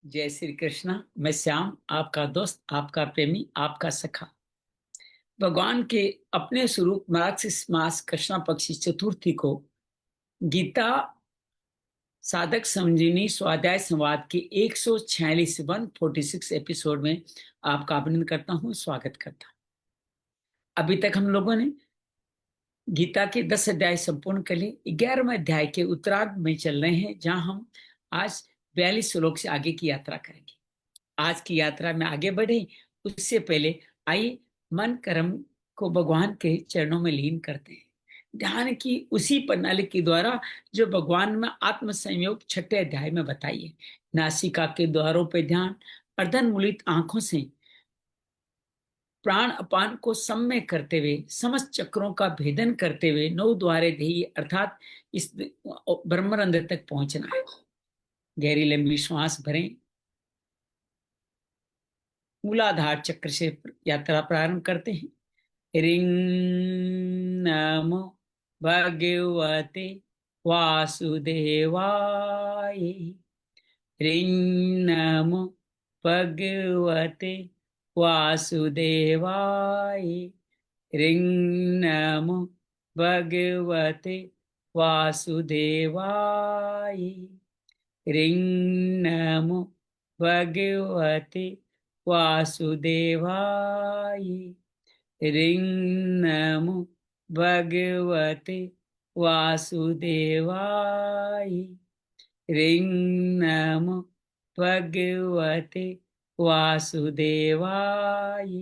जय श्री कृष्णा। मैं श्याम, आपका दोस्त, आपका प्रेमी, आपका सखा। भगवान के अपने स्वरूप मार्गशीर्ष मास कृष्णा पक्षी चतुर्थी को गीता साधक संजीवनी स्वाध्याय संवाद के 146 146 एपिसोड में आपका अभिनंदन करता हूँ, स्वागत करता हूँ। अभी तक हम लोगों ने गीता के 10 अध्याय संपूर्ण कर लिए। 11वें अध्याय के उत्तरार्ध में चल रहे हैं, जहां हम आज 42 श्लोक से आगे की यात्रा करेंगे। आज की यात्रा में आगे बढ़े उससे पहले आइए मन कर्म को भगवान के चरणों में लीन करते हैं। ध्यान की उसी प्रणाली के द्वारा जो भगवान में आत्म संयोग 6ठे अध्याय में बताई है। नासिका के द्वारों पर ध्यान, अर्धनमूलित आंखों से प्राण अपान को सम्य करते हुए समस्त चक्रों का भेदन करते हुए नौ द्वारे ध्येय अर्थात इस ब्रह्मरंध्र तक पहुंचना है। गहरी लंबी श्वास भरें। मूलाधार चक्र से यात्रा प्रारंभ करते हैं। रिंग नमो भगवते वासुदेवाय। रिंग नमो भगवते वासुदेवाय। रिंग नमो भगवते वासुदेवाय। रिंग नमो भगवते वासुदेवाय। रिंग नमो भगवते वासुदेवाय। रिंग नमो भगवते वासुदेवाय।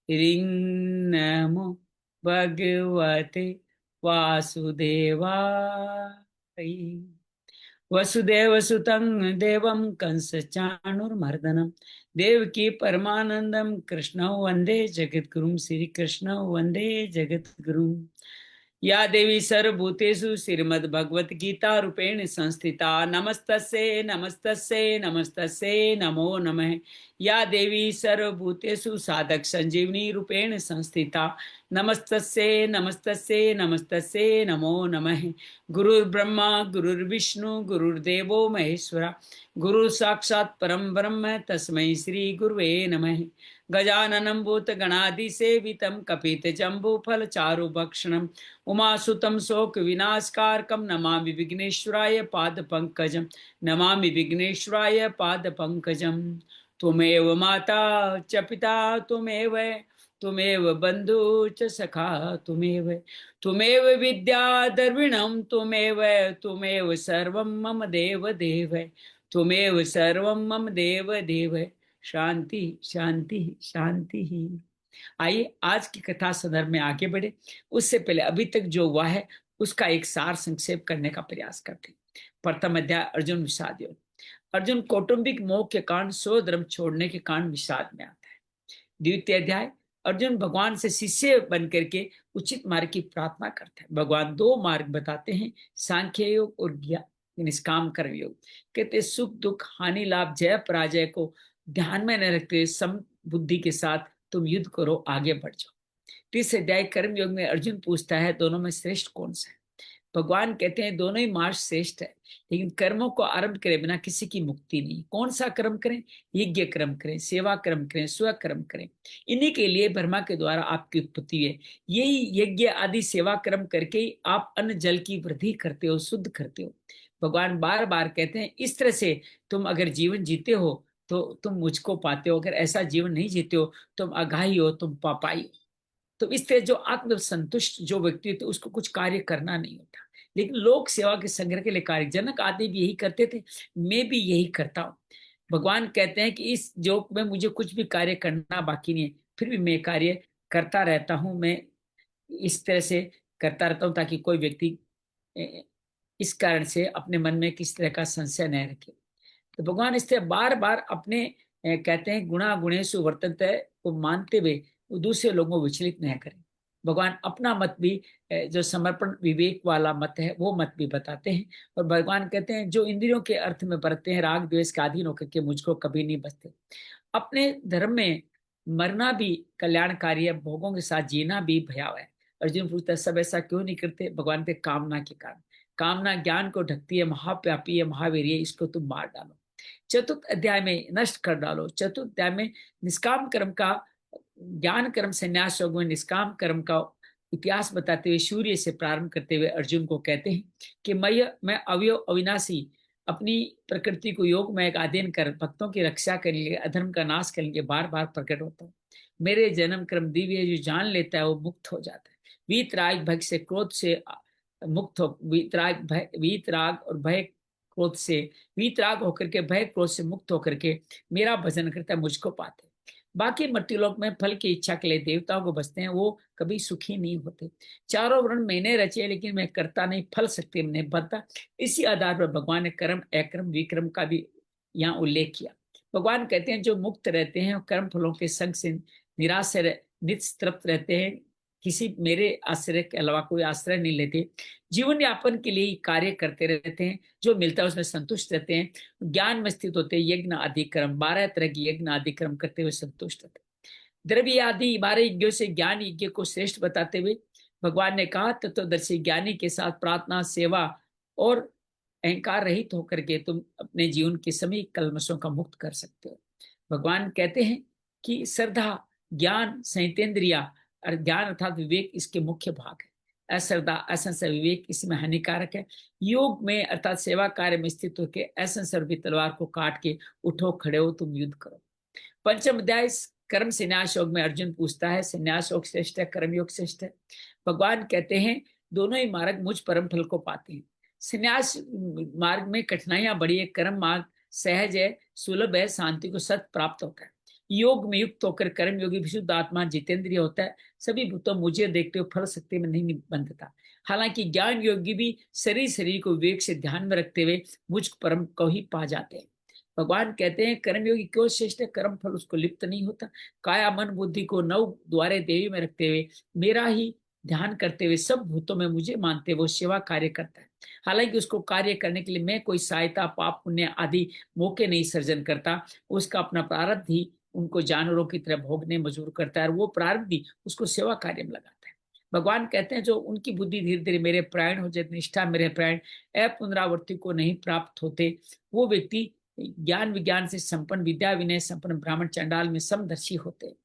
रिंग नमो भगवते वासुदेवाय। वसुदेव सुतं देवं कंस चाणूरमर्दनं देवकी परमानंदम कृष्ण वंदे जगद्गुरुं। श्री कृष्ण वंदे जगद्गुरुं। या देवी सर्वभूतेषु श्रीमद्भगवत गीता रूपेण संस्थिता नमस्तस्यै नमस्तस्यै नमस्तस्यै नमो नमः। या देवी सर्वभूतेषु साधक संजीवनी रूपेण संस्थिता नमस्तस्यै नमस्तस्यै नमस्तस्यै नमो नमः। गुरुर्ब्रह्मा गुरुर्विष्णु गुरुर्देवो महेश्वरा गुरु साक्षात् परम ब्रह्म तस्मै श्री गुरुवे नमः। गजाननं भूतगणाधिसेवितं कपितजम्बूफलचारुभक्षणं उमासुतं शोकविनाशकारकं नमामि विघ्नेश्वराय पादपङ्कजं। नमामि विघ्नेश्वराय पादपङ्कजं। त्वमेव माता च पिता त्वमेव त्वमेव बन्धु च सखा त्वमेव त्वमेव विद्या द्रविणं त्वमेव त्वमेव सर्वं मम देव देव त्वमेव सर्वं मम देव देव। शांति शांति शांति ही। आइए आज की कथा संदर्भ में आगे बढ़े उससे पहले अभी तक जो हुआ है उसका एक सार संक्षेप करने का प्रयास करते हैं। प्रथम अध्याय अर्जुन विषाद योग। अर्जुन कौटुंबिक मोह के कारण स्वधर्म छोड़ने के कारण विषाद में आता है। द्वितीय अध्याय अर्जुन भगवान से शिष्य बन करके उचित मार्ग की प्रार्थना करता है। भगवान दो मार्ग बताते हैं, सांख्य योग और निष्काम कर्म योग। कहते सुख दुख हानि लाभ जय पराजय को ध्यान में न रखते सम बुद्धि के साथ तुम युद्ध करो, आगे बढ़ जाओ। तीसरे अध्याय कर्म योग में अर्जुन पूछता है दोनों में श्रेष्ठ कौन सा है। भगवान कहते हैं दोनों ही मार्ग श्रेष्ठ है, लेकिन कर्मों को आरंभ करे बिना किसी की मुक्ति नहीं। कौन सा कर्म करें? यज्ञ कर्म करें, सेवा कर्म करें, स्वकर्म करें। इन्हीं के लिए ब्रह्मा के द्वारा आपकी उत्पत्ति है। यही यज्ञ आदि सेवा कर्म करके ही आप अन्न जल की वृद्धि करते हो, शुद्ध करते हो। भगवान बार बार कहते हैं इस तरह से तुम अगर जीवन जीते हो तो तुम मुझको पाते हो, अगर ऐसा जीवन नहीं जीते हो तुम अघाई हो, तुम पापाई हो। तो इस तरह जो आत्म संतुष्ट जो व्यक्ति होते उसको कुछ कार्य करना नहीं होता, लेकिन लोक सेवा के संग्रह के लिए कार्य। जनक आदि भी यही करते थे, मैं भी यही करता हूँ। भगवान कहते हैं कि इस योग में मुझे कुछ भी कार्य करना बाकी नहीं है, फिर भी मैं कार्य करता रहता हूँ। मैं इस तरह से करता रहता हूँ ताकि कोई व्यक्ति इस कारण से अपने मन में किस तरह का संशय न रखे। तो भगवान इस तरह बार बार अपने कहते हैं गुणा गुणेषु वर्तन्ते को मानते हुए वो दूसरे लोगों को विचलित नहीं करें। भगवान अपना मत भी जो समर्पण विवेक वाला मत है वो मत भी बताते हैं। और भगवान कहते हैं जो इंद्रियों के अर्थ में बरतते हैं राग द्वेष के अधीन होकर के मुझको कभी नहीं बचते। अपने धर्म में मरना भी कल्याणकारी है, भोगों के साथ जीना भी भयावह है। अर्जुन पूछता है सब ऐसा क्यों नहीं करते? भगवान के कामना के कारण। कामना ज्ञान को ढकती है, महाव्यापी है, महावीर है, इसको तुम मार डालो। चतुर्थ अध्याय में नष्ट कर डालो। चतुर्थ अध्याय में निष्काम कर्म का, ज्ञान कर्म संन्यास योग में निष्काम कर्म का इतिहास बताते हुए सूर्य से प्रारंभ करते हुए अर्जुन को कहते हैं कि मैं अवयव अविनाशी अपनी प्रकृति को योग में एक अधीन कर भक्तों की रक्षा करने के लिए, अधर्म का नाश करने के लिए बार बार प्रकट होता हूँ। मेरे जन्म कर्म दिव्य जो जान लेता है वो मुक्त हो जाता है। वीतराग भय से क्रोध से मुक्त हो, वीतराग और भय क्रोध से, वीतराग होकर के भय क्रोध से मुक्त होकर के मेरा भजन करता है, मुझको पाते। बाकी मट्टी लोक में फल की इच्छा के लिए देवताओं को बसते हैं, वो कभी सुखी नहीं होते। चारों वर्ण मैंने रचे लेकिन मैं करता नहीं, फल शक्ति में नहीं बनता। इसी आधार पर भगवान ने कर्म अक्रम विक्रम का भी यहाँ उल्लेख किया। भगवान कहते हैं जो मुक्त रहते हैं कर्म फलों के संग से निराश नित्य तृप्त रहते हैं, किसी मेरे आश्रय के अलावा कोई आश्रय नहीं लेते, जीवन यापन के लिए कार्य करते रहते हैं, जो मिलता है उसमें संतुष्ट रहते हैं, ज्ञान में स्थित होते हैं, यज्ञ आदि कर्म 12 तरह की यज्ञ आदि कर्म करते हुए संतुष्ट रहते हैं। द्रव्य आदि 12 यज्ञों से ज्ञान यज्ञ को श्रेष्ठ बताते हुए भगवान ने कहा तत्वदर्शी ज्ञानी के साथ प्रार्थना सेवा और अहंकार रहित होकर के तुम अपने जीवन के सभी कल्मशों का मुक्त कर सकते हो। भगवान कहते हैं कि श्रद्धा ज्ञान संहितेंद्रिया और ज्ञान अर्थात विवेक इसके मुख्य भाग है। अश्रद्धा असंशय विवेक इसमें हानिकारक है। योग में अर्थात सेवा कार्य में स्थित होकर असंशय रूपी तलवार को काट के उठो खड़े हो तुम युद्ध करो। पंचम अध्याय कर्म संन्यास योग में अर्जुन पूछता है संन्यास योग श्रेष्ठ है कर्म योग श्रेष्ठ है? भगवान कहते हैं दोनों ही मार्ग मुझ परम फल को पाते हैं। संन्यास मार्ग में कठिनाइयां बड़ी है, कर्म मार्ग सहज है, सुलभ है, शांति को सत प्राप्त होता है। योग में युक्त होकर कर्म योगी विशुद्ध आत्मा जितेंद्रिय होता है, सभी भूतों मुझे देखते हुए फल शक्ति में नहीं बंधता। हालांकि ज्ञान योगी भी शरीर को विवेक से ध्यान में रखते हुए मुझ परम को ही पा जाते हैं। भगवान कहते हैं कर्मयोगी क्यों श्रेष्ठ है? कर्म फल उसको लिप्त नहीं होता। काया मन बुद्धि को 9 द्वारे देवी में रखते हुए मेरा ही ध्यान करते हुए सब भूतों में मुझे मानते हुए वो सेवा कार्य करता है। हालांकि उसको कार्य करने के लिए मैं कोई सहायता पाप पुण्य आदि मौके नहीं सर्जन करता, उसका अपना प्रारब्ध ही उनको जानवरों की तरह भोगने मजबूर करता है और वो प्रारब्ध भी उसको सेवा कार्य में लगाता है। भगवान कहते हैं जो उनकी बुद्धि धीरे धीरे मेरे प्राण हो जाती, निष्ठा मेरे प्राण अपुनरावर्ती को नहीं प्राप्त होते, वो व्यक्ति ज्ञान विज्ञान से संपन्न विद्या विनय संपन्न ब्राह्मण चंडाल में समदर्शी होते हैं।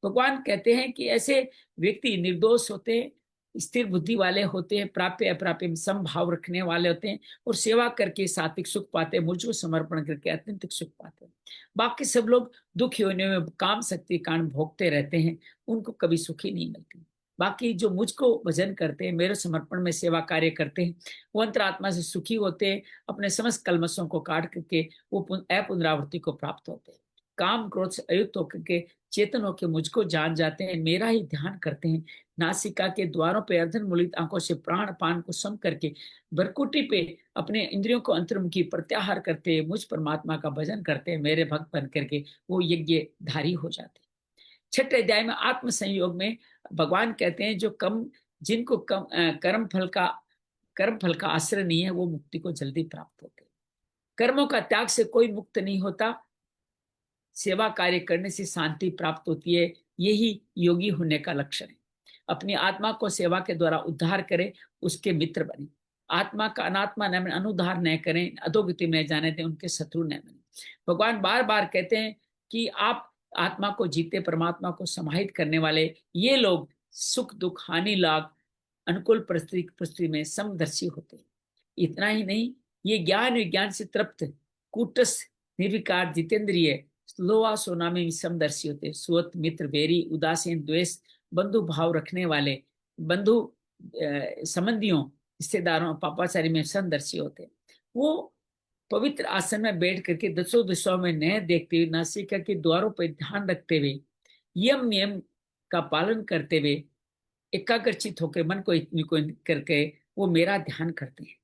भगवान कहते हैं कि ऐसे व्यक्ति निर्दोष होते हैं, स्थिर बुद्धि वाले होते हैं, प्राप्य अप्राप्य में समभाव रखने वाले होते हैं और सेवा करके सात्विक सुख पाते हैं, मुझको समर्पण करके अत्यंतिक सुख पाते हैं। बाकी सब लोग दुख योनियों में काम शक्ति कारण भोगते रहते हैं, उनको कभी सुखी नहीं मिलती। बाकी जो मुझको भजन करते हैं, मेरे समर्पण में सेवा कार्य करते हैं, वो अंतरात्मा से सुखी होते हैं, अपने समस्त कलमशों को काट करके वो अपुनरावृत्ति को प्राप्त होते हैं। काम क्रोध से अयुक्त होकर के चेतन होकर मुझको जान जाते हैं, मेरा ही ध्यान करते हैं, नासिका के द्वारों पे अर्धन मूलित आंखों से प्राण पान को सम करके बरकुटी पे अपने इंद्रियों को अंतर्मुखी प्रत्याहार करते हैं, मुझ परमात्मा का भजन करते हैं, मेरे भक्त बन करके वो यज्ञधारी हो जाते हैं। छठे अध्याय में आत्म संयोग में भगवान कहते हैं जो जिनको कर्म फल का आश्रय नहीं है वो मुक्ति को जल्दी प्राप्त होते हैं। कर्मों का त्याग से कोई मुक्त नहीं होता, सेवा कार्य करने से शांति प्राप्त होती है, यही योगी होने का लक्षण है। अपनी आत्मा को सेवा के द्वारा उद्धार करें, उसके मित्र बने, आत्मा का अनात्मा न बने, अनुद्धार न करें, अधोगति में जाने दें, उनके शत्रु न बने। भगवान बार बार कहते हैं कि आप आत्मा को जीते परमात्मा को समाहित करने वाले ये लोग सुख दुख हानि लाभ अनुकूल परिस्थिति में समदर्शी होते हैं। इतना ही नहीं, ये ज्ञान विज्ञान से तृप्त कूटस्थ निर्विकार जितेंद्रिय स्लोवा सोना में समदर्शी होते, सुअत मित्र बेरी उदासीन द्वेष बंधु भाव रखने वाले बंधु संबंधियों रिश्तेदारों पापाचारी में समदर्शी होते। वो पवित्र आसन में बैठ करके दसों दिशाओं में नए देखते हुए नासिका के द्वारों पर ध्यान रखते हुए यम नियम का पालन करते हुए एकाग्रचित होकर मन को करके वो मेरा ध्यान करते हैं।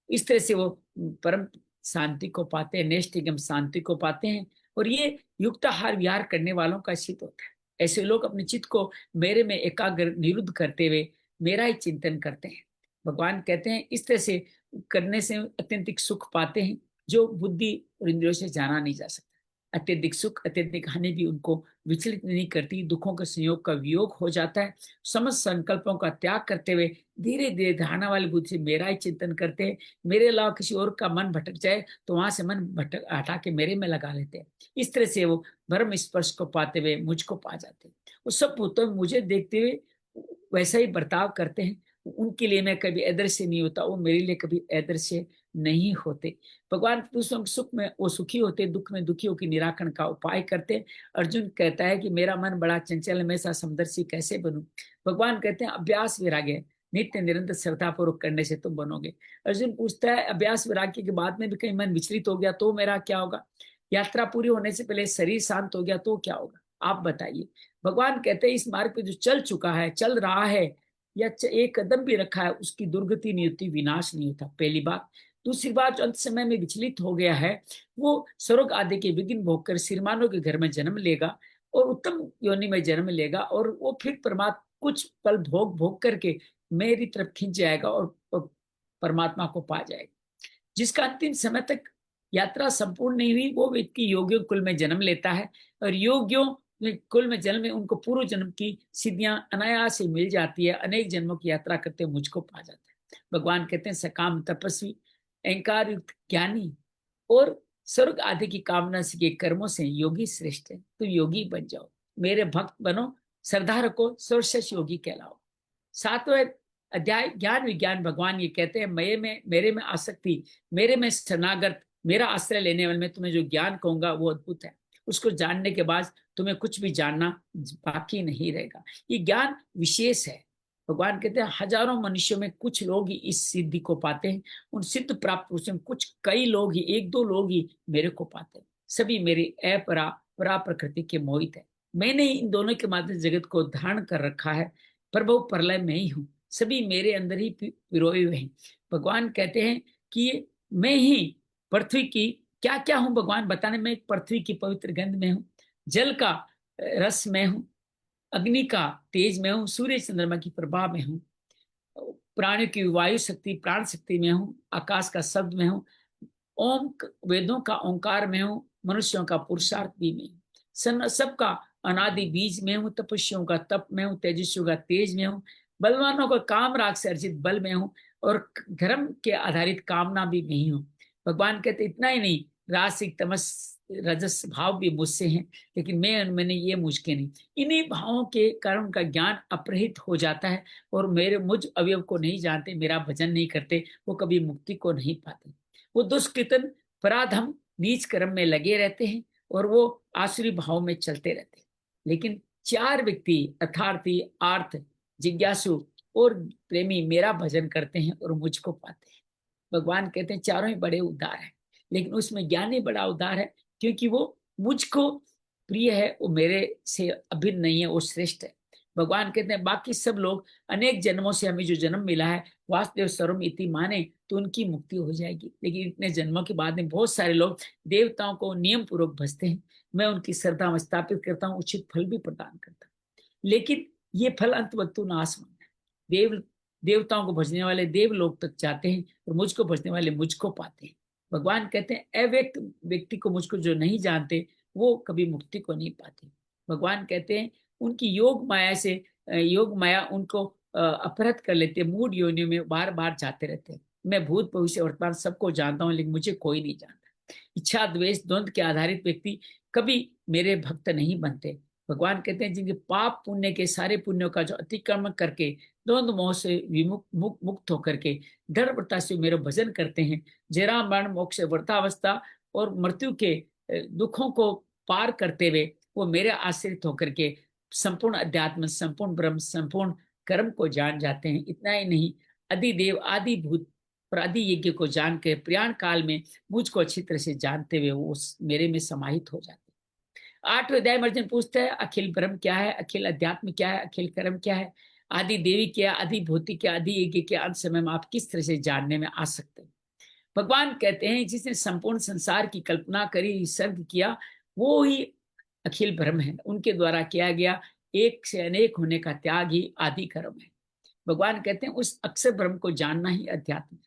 इस तरह से वो परम शांति को पाते हैं, नैष्ठिकम शांति को पाते हैं और ये युक्ताहार विहार करने वालों का चित्त होता है। ऐसे लोग अपने चित्त को मेरे में एकाग्र निरुद्ध करते हुए मेरा ही चिंतन करते हैं। भगवान कहते हैं इस तरह से करने से अत्यंतिक सुख पाते हैं जो बुद्धि और इंद्रियों से जाना नहीं जा सकता। अत्यधिक सुख अत्यधिक हानि भी उनको विचलित नहीं करती। दुखों के संयोग का वियोग हो जाता है। समस्त संकल्पों का त्याग करते हुए धीरे धीरे धारणा वाली बुद्धि से मेरा ही चिंतन करते हैं। मेरे अलावा किसी और का मन भटक जाए तो वहां से मन भटक हटा के मेरे में लगा लेते हैं। इस तरह से वो ब्रह्म स्पर्श को पाते हुए मुझको पा जाते हैं। वो सब भूतों में मुझे देखते हुए वैसा ही बर्ताव करते हैं। उनके लिए मैं कभी अदृश्य नहीं होता, वो मेरे लिए कभी अदृश्य नहीं होते। भगवान दूसरों के सुख में वो सुखी होते, दुख में दुखियों की निराकरण का उपाय करते। अर्जुन कहता है कि मेरा मन बड़ा चंचल है, मैं ऐसा समदर्शी कैसे बनूं? भगवान कहते हैं अभ्यास वैराग्य नित्य निरंतर श्रद्धा पूर्वक करने से तुम बनोगे। अर्जुन पूछता है अभ्यास वैराग्य के बाद में भी कहीं मन विचलित हो गया तो मेरा क्या होगा? यात्रा पूरी होने से पहले शरीर शांत हो गया तो क्या होगा? आप बताइए। भगवान कहते हैं इस मार्ग पे जो चल चुका है, चल रहा है, या एक कदम भी रखा है, उसकी दुर्गति नहीं होती, विनाश नहीं होता। पहली बात। दूसरी बात, जो अंत समय में विचलित हो गया है वो स्वर्ग आदि के विघ्न भोग कर सिरमानों के घर में जन्म लेगा और उत्तम योनि में जन्म लेगा, और वो फिर परमात्मा कुछ पल भोग भोग करके मेरी तरफ खींच जाएगा और परमात्मा को पा जाएगा। जिसका अंतिम समय तक यात्रा संपूर्ण नहीं हुई वो व्यक्ति योगियों कुल में जन्म लेता है, और योगियों कुल में जन्म में उनको पूर्व जन्म की सिद्धियां अनायास से मिल जाती है। अनेक जन्मों की यात्रा करते हुए मुझको पा जाता है। भगवान कहते हैं सकाम तपस्वी अहंकार युक्त ज्ञानी और स्वर्ग आदि की कामना से के कर्मों से योगी श्रेष्ठ है। तुम योगी बन जाओ, मेरे भक्त बनो, श्रद्धा रखो, सर्वश्रेष्ठ योगी कहलाओ। सातवें अध्याय ज्ञान विज्ञान। भगवान ये कहते हैं मेरे में आसक्ति, मेरे में शरणागत, मेरा आश्रय लेने वाले में तुम्हें जो ज्ञान कहूंगा वो अद्भुत है। उसको जानने के बाद तुम्हें कुछ भी जानना बाकी नहीं रहेगा। ये ज्ञान विशेष है। भगवान कहते हैं हजारों मनुष्यों में कुछ लोग ही इस सिद्धि को पाते हैं। उन सिद्ध प्राप्त पुरुषों में कुछ कई लोग ही, एक दो लोग ही मेरे को पाते हैं। सभी मेरी अपरा परा प्रकृति के मोहित है। मैंने इन दोनों के माध्यम जगत को धारण कर रखा है। प्रभु प्रलय में ही हूँ, सभी मेरे अंदर ही पिरोए हुए हैं। भगवान कहते हैं कि मैं ही पृथ्वी की क्या क्या हूं भगवान बताने में। पृथ्वी की पवित्र गंध में हूं, जल का रस में हूं, अग्नि का तेज में हूं, सूर्य चंद्रमा की प्रभा में हूं, प्राणियों की वायु शक्ति प्राण शक्ति में हूं, आकाश का शब्द में हूं, ओम वेदों का ओंकार में हूं, मनुष्यों का पुरुषार्थ भी में हूं, सबका अनादि बीज में हूं, तपस्वियों का तप में हूं, तेजस्वियों का तेज में हूं, बलवानों का काम राग से अर्जित बल में हूं, और धर्म के आधारित कामना भी नहीं हूं। भगवान कहते इतना ही नहीं, रासिक तमस रजस भाव भी मुझसे हैं, लेकिन मैं उनमें नहीं, ये मुझके नहीं। इन्हीं भावों के कारण का ज्ञान अपरहित हो जाता है, और मेरे मुझ अवयव को नहीं जानते, मेरा भजन नहीं करते, वो कभी मुक्ति को नहीं पाते। वो दुष्कृतन पराधम नीच कर्म में लगे रहते हैं और वो आसुरी भाव में चलते रहते हैं। लेकिन चार व्यक्ति अर्थार्थी, आर्थ, जिज्ञासु और प्रेमी मेरा भजन करते हैं और मुझको पाते हैं। भगवान कहते हैं चारों ही बड़े उदार हैं, लेकिन उसमें ज्ञानी बड़ा उदार है, क्योंकि वो मुझको प्रिय है, वो मेरे से अभिन्न नहीं है, वो श्रेष्ठ है। भगवान कहते हैं बाकी सब लोग अनेक जन्मों से हमें जो जन्म मिला है वासुदेव सर्वम इति माने तो उनकी मुक्ति हो जाएगी। लेकिन इतने जन्मों के बाद में बहुत सारे लोग देवताओं को नियम पूर्वक भजते हैं। मैं उनकी श्रद्धा में स्थापित करता हूँ, उचित फल भी प्रदान करता हूँ, लेकिन ये फल अंतवस्तु नाश मानना है। देवताओं को भजने वाले देवलोक तक जाते हैं और मुझको भजने वाले मुझको पाते हैं। भगवान कहते हैं अव्यक्त व्यक्ति को, मुझको जो नहीं जानते, वो कभी मुक्ति को नहीं पाते। भगवान कहते हैं उनकी योग माया से, योग माया उनको अपहृत कर लेते, मूड योनियों में बार बार जाते रहते हैं। मैं भूत भविष्य वर्तमान सबको जानता हूँ, लेकिन मुझे कोई नहीं जानता। इच्छा द्वेष द्वंद्व के आधारित व्यक्ति कभी मेरे भक्त नहीं बनते। भगवान कहते हैं जिनके पाप पुण्य के सारे पुण्यों का जो अतिक्रमण करके द्वंद्व मोह से मुक्त होकर के दृढ़ता से मेरे भजन करते हैं, जरा मरण मोक्ष वृद्धावस्था और मृत्यु के दुखों को पार करते हुए वो मेरे आश्रित होकर के संपूर्ण अध्यात्म, संपूर्ण ब्रह्म, संपूर्ण कर्म को जान जाते हैं। इतना ही नहीं, अधिदेव आदि भूत और आदि यज्ञ को जान के प्रयाण काल में मुझको अच्छी तरह से जानते हुए वो मेरे में समाहित हो जाते हैं। 8वें अध्याय में अर्जुन पूछता है अखिल ब्रह्म क्या है, अखिल अध्यात्म क्या है, अखिल कर्म क्या है, आदि देवी क्या, आदि भौतिक क्या, आदि यज्ञ क्या, अंत समय में आप किस तरह से जानने में आ सकते हैं? भगवान कहते हैं जिसने संपूर्ण संसार की कल्पना करी, सर्ग किया, वो ही अखिल ब्रह्म है। उनके द्वारा किया गया एक से अनेक होने का त्याग ही आदि कर्म है। भगवान कहते हैं उस अक्षर ब्रह्म को जानना ही अध्यात्म है।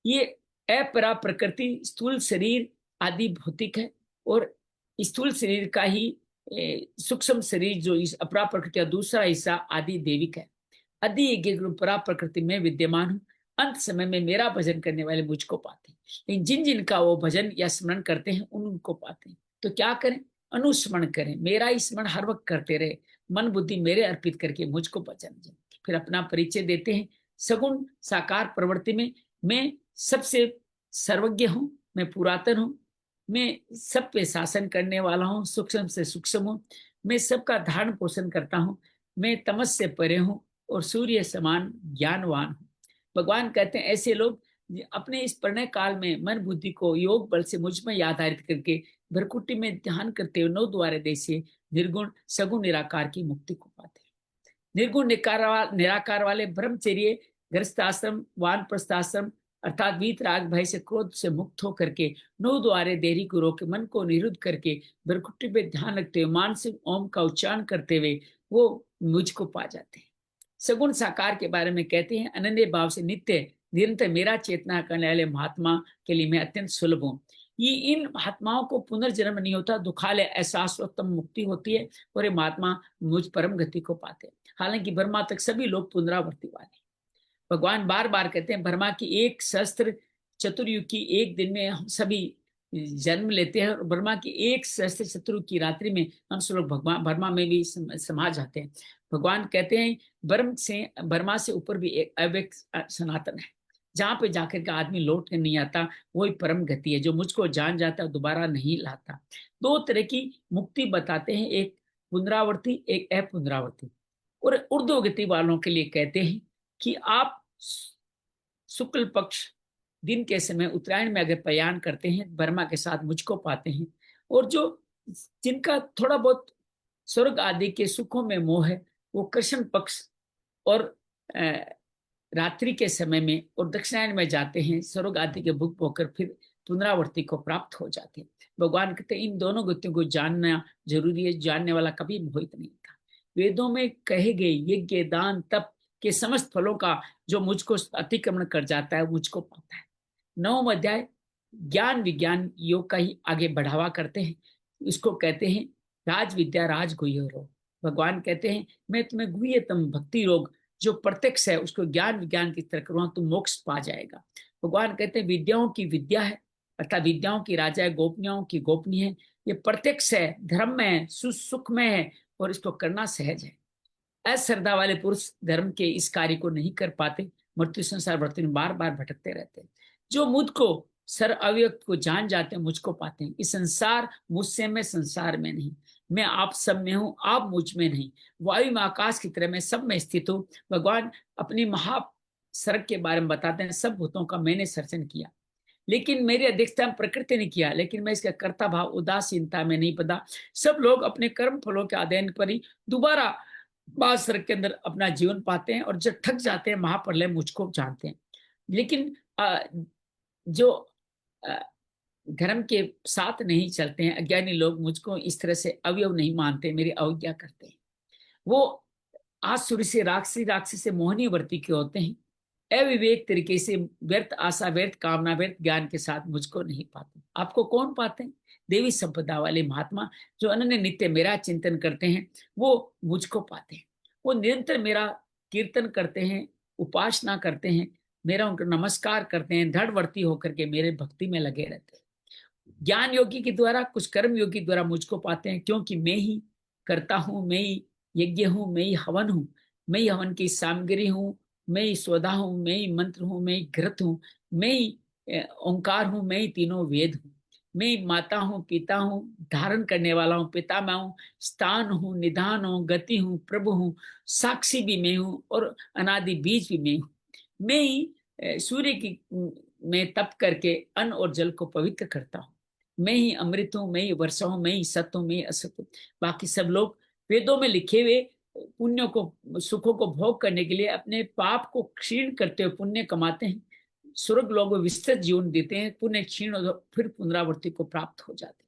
ये अपरा प्रकृति, स्थूल शरीर आदि भौतिक है, और स्थूल शरीर का ही सूक्ष्म शरीर जो इस अपरा प्रकृति का दूसरा हिस्सा आदि देविक है। आदि यज्ञ रूप परा प्रकृति में विद्यमान हूँ। अंत समय में मेरा भजन करने वाले मुझको पाते हैं, लेकिन जिन जिन का वो भजन या स्मरण करते हैं उनको पाते हैं। तो क्या करें? अनुस्मरण करें, मेरा ही स्मरण हर वक्त करते रहे, मन बुद्धि मेरे अर्पित करके मुझको पहचान जाए। फिर अपना परिचय देते हैं, सगुण साकार प्रवृत्ति में मैं सबसे सर्वज्ञ हूँ, मैं पुरातन हूँ, मैं सब पे शासन करने वाला हूँ, सूक्ष्म से सूक्ष्म हूँ, मैं सबका धारण पोषण करता हूँ, मैं तमस से परे हूँ और सूर्य समान ज्ञानवान हूँ। भगवान कहते हैं ऐसे लोग अपने इस प्रणय काल में मन बुद्धि को योग बल से मुझ में आधारित करके भरकुटी में ध्यान करते हुए नौ द्वारे देश निर्गुण सगुण निराकार की मुक्ति को पाते हैं। निर्गुण निराकार वाले ब्रह्मचर्य, गृहस्थाश्रम, वानप्रस्थाश्रम अर्थात वीत राग भय से क्रोध से मुक्त होकर के नौ द्वारे देरी को रोके मन को निरुद्ध करके भरकुटी पे ध्यान रखते हुए मानसिक ओम का उच्चारण करते हुए वो मुझको पा जाते हैं। सगुण साकार के बारे में कहते हैं, अनन्य भाव से नित्य निरंतर मेरा चेतना करने वाले महात्मा के लिए मैं अत्यंत सुलभ हूँ। ये इन महात्माओं को पुनर्जन्म नहीं होता, दुखालय एहसासोत्तम मुक्ति होती है और ये महात्मा मुझ परम गति को पाते हैं। हालांकि ब्रह्मा तक सभी लोग पुनरावृत्ति वाले। भगवान बार बार कहते हैं ब्रह्मा की एक सहस्त्र चतुर्युग की एक दिन में हम सभी जन्म लेते हैं और ब्रह्मा की एक सहस्त्र चतुर्युग की रात्रि में हम सब लोग भगवान ब्रह्मा में भी समा जाते हैं। भगवान कहते हैं ब्रह्मा से ऊपर भी एक अव्यक्त सनातन है, जहां पे जाकर के आदमी लौट कर नहीं आता, वही परम गति है जो मुझको जान जाता है दोबारा नहीं लाता। दो तरह की मुक्ति बताते हैं, एक पुनरावर्ती एक अपुनरावर्ती। और उर्दू गति वालों के लिए कहते हैं कि आप शुक्ल पक्ष दिन के समय उत्तरायण में अगर प्रयाण करते हैं ब्रह्मा के साथ मुझको पाते हैं। और जो जिनका थोड़ा बहुत स्वर्ग आदि के सुखों में मोह है वो कृष्ण पक्ष और रात्रि के समय में और दक्षिणायन में जाते हैं, स्वर्ग आदि के भुग होकर फिर पुनरावृत्ति को प्राप्त हो जाते हैं। भगवान कहते हैं इन दोनों गतियों को जानना जरूरी है, जानने वाला कभी मोहित नहीं था। वेदों में कहे गए यज्ञ दान तप के समस्त फलों का जो मुझको अतिक्रमण कर जाता है मुझको पाता है। 9वां अध्याय ज्ञान विज्ञान योग का ही आगे बढ़ावा करते हैं। इसको कहते हैं राज विद्या राज गुह्य। भगवान कहते हैं मैं तुम्हें गुह्यतम भक्ति योग जो प्रत्यक्ष है उसको ज्ञान विज्ञान की तरह करूंगा तुम मोक्ष पा जाएगा। भगवान कहते हैं विद्याओं की विद्या है अर्थात विद्याओं की राजा है, गोपनीयों की गोपनीय है, ये प्रत्यक्ष है, धर्म में है, सुख में है और इसको करना सहज है। अश्रद्धा वाले पुरुष धर्म के इस कार्य को नहीं कर पाते, मृत्यु संसार वृत्ति में बार बार भटकते रहते हैं। जो मुझको सर अव्यक्त को जान जाते हैं मुझको पाते हैं। इस संसार मुझसे, मैं संसार में नहीं, मैं आप सब में हूं, आप मुझ में नहीं, वायु में आकाश की तरह मैं सब में स्थित हूँ। भगवान अपनी महा सड़क के बारे में बताते हैं, सब भूतों का मैंने सर्जन किया लेकिन मेरी अध्यक्षता में प्रकृति ने किया, लेकिन मैं इसका कर्ता भाव उदासीनता में नहीं पता। सब लोग अपने कर्म फलों के अध्ययन पर ही दोबारा बाल सड़क के अंदर अपना जीवन पाते हैं और जब थक जाते हैं महाप्रलय मुझको जानते हैं। लेकिन जो धर्म के साथ नहीं चलते हैं, अज्ञानी लोग मुझको इस तरह से अवयव नहीं मानते, मेरी अवज्ञा करते हैं। वो आसुरी से राक्षसी, राक्षसी से मोहनी वर्ती के होते हैं, अविवेक तरीके से व्यर्थ आशा व्यर्थ कामना व्यर्थ ज्ञान के साथ मुझको नहीं पाते। आपको कौन पाते हैं? देवी संपदा वाले महात्मा जो अनन्य नित्य मेरा चिंतन करते हैं वो मुझको पाते हैं। वो निरंतर मेरा कीर्तन करते हैं, उपासना करते हैं, मेरा उनको नमस्कार करते हैं, दृढ़वर्ती होकर के मेरे भक्ति में लगे रहते हैं। ज्ञान योगी के द्वारा, कुछ कर्म योगी द्वारा मुझको पाते हैं, क्योंकि मैं ही करता हूँ, मैं ही यज्ञ हूँ, मैं ही हवन हूँ, मैं ही हवन की सामग्री हूँ, मैं ही स्वधा हूँ, मैं ही मंत्र हूँ, मैं ही घृत हूँ, मैं ही ओंकार हूँ, मैं ही तीनों वेद हूँ, मैं ही माता हूँ, पिता हूँ, धारण करने वाला हूँ, पिता मैं हूँ, स्थान हूँ, निधान हूँ, गति हूँ, प्रभु हूँ, साक्षी भी मैं हूँ और अनादि बीज भी मैं हूँ। मैं ही सूर्य की मैं तप करके अन्न और जल को पवित्र करता हूँ। मैं ही अमृत हूँ, मैं ही वर्षा हूँ, मैं ही सत्य हूँ, मैं ही असत हूँ। बाकी सब लोग वेदों में लिखे हुए पुण्यों को सुखों को भोग करने के लिए अपने पाप को क्षीण करते हुए पुण्य कमाते हैं, स्वर्ग लोग विस्तृत जीवन देते हैं, पुण्य क्षीण और फिर पुनरावृत्ति को प्राप्त हो जाते हैं।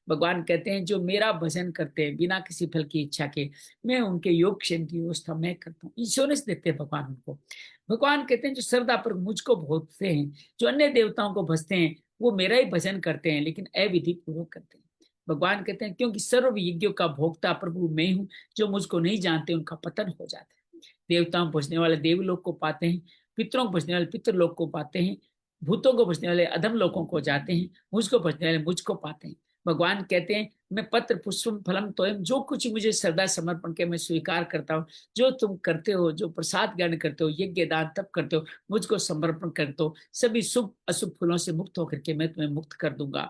भगवान कहते हैं जो मेरा भजन करते हैं बिना किसी फल की इच्छा के, मैं उनके योग क्षेम की व्यवस्था मैं करता हूँ। इंश्योरेंस देते हैं भगवान उनको। भगवान कहते हैं जो श्रद्धा पर मुझको भोगते हैं, जो अन्य देवताओं को भजते हैं, वो मेरा ही भजन करते हैं लेकिन अविधि पूर्वक करते हैं। भगवान कहते हैं क्योंकि सर्व यज्ञों का भोक्ता प्रभु मैं हूँ, जो मुझको नहीं जानते उनका पतन हो जाता है। देवताओं को भजने वाले देवलोक को पाते हैं, पितरों को भजने वाले पितृलोक को पाते हैं, भूतों को भजने वाले अधम लोकों को जाते हैं, मुझको भजने वाले मुझको पाते हैं। भगवान कहते हैं मैं पत्र पुष्पम फलम तोयम, जो कुछ मुझे श्रद्धा समर्पण के मैं स्वीकार करता हूँ, जो तुम करते हो, जो प्रसाद ग्रहण करते हो, यज्ञ दान तप करते हो, मुझको समर्पण करते हो, सभी शुभ अशुभ फूलों से मुक्त होकर के मैं तुम्हें मुक्त कर दूंगा।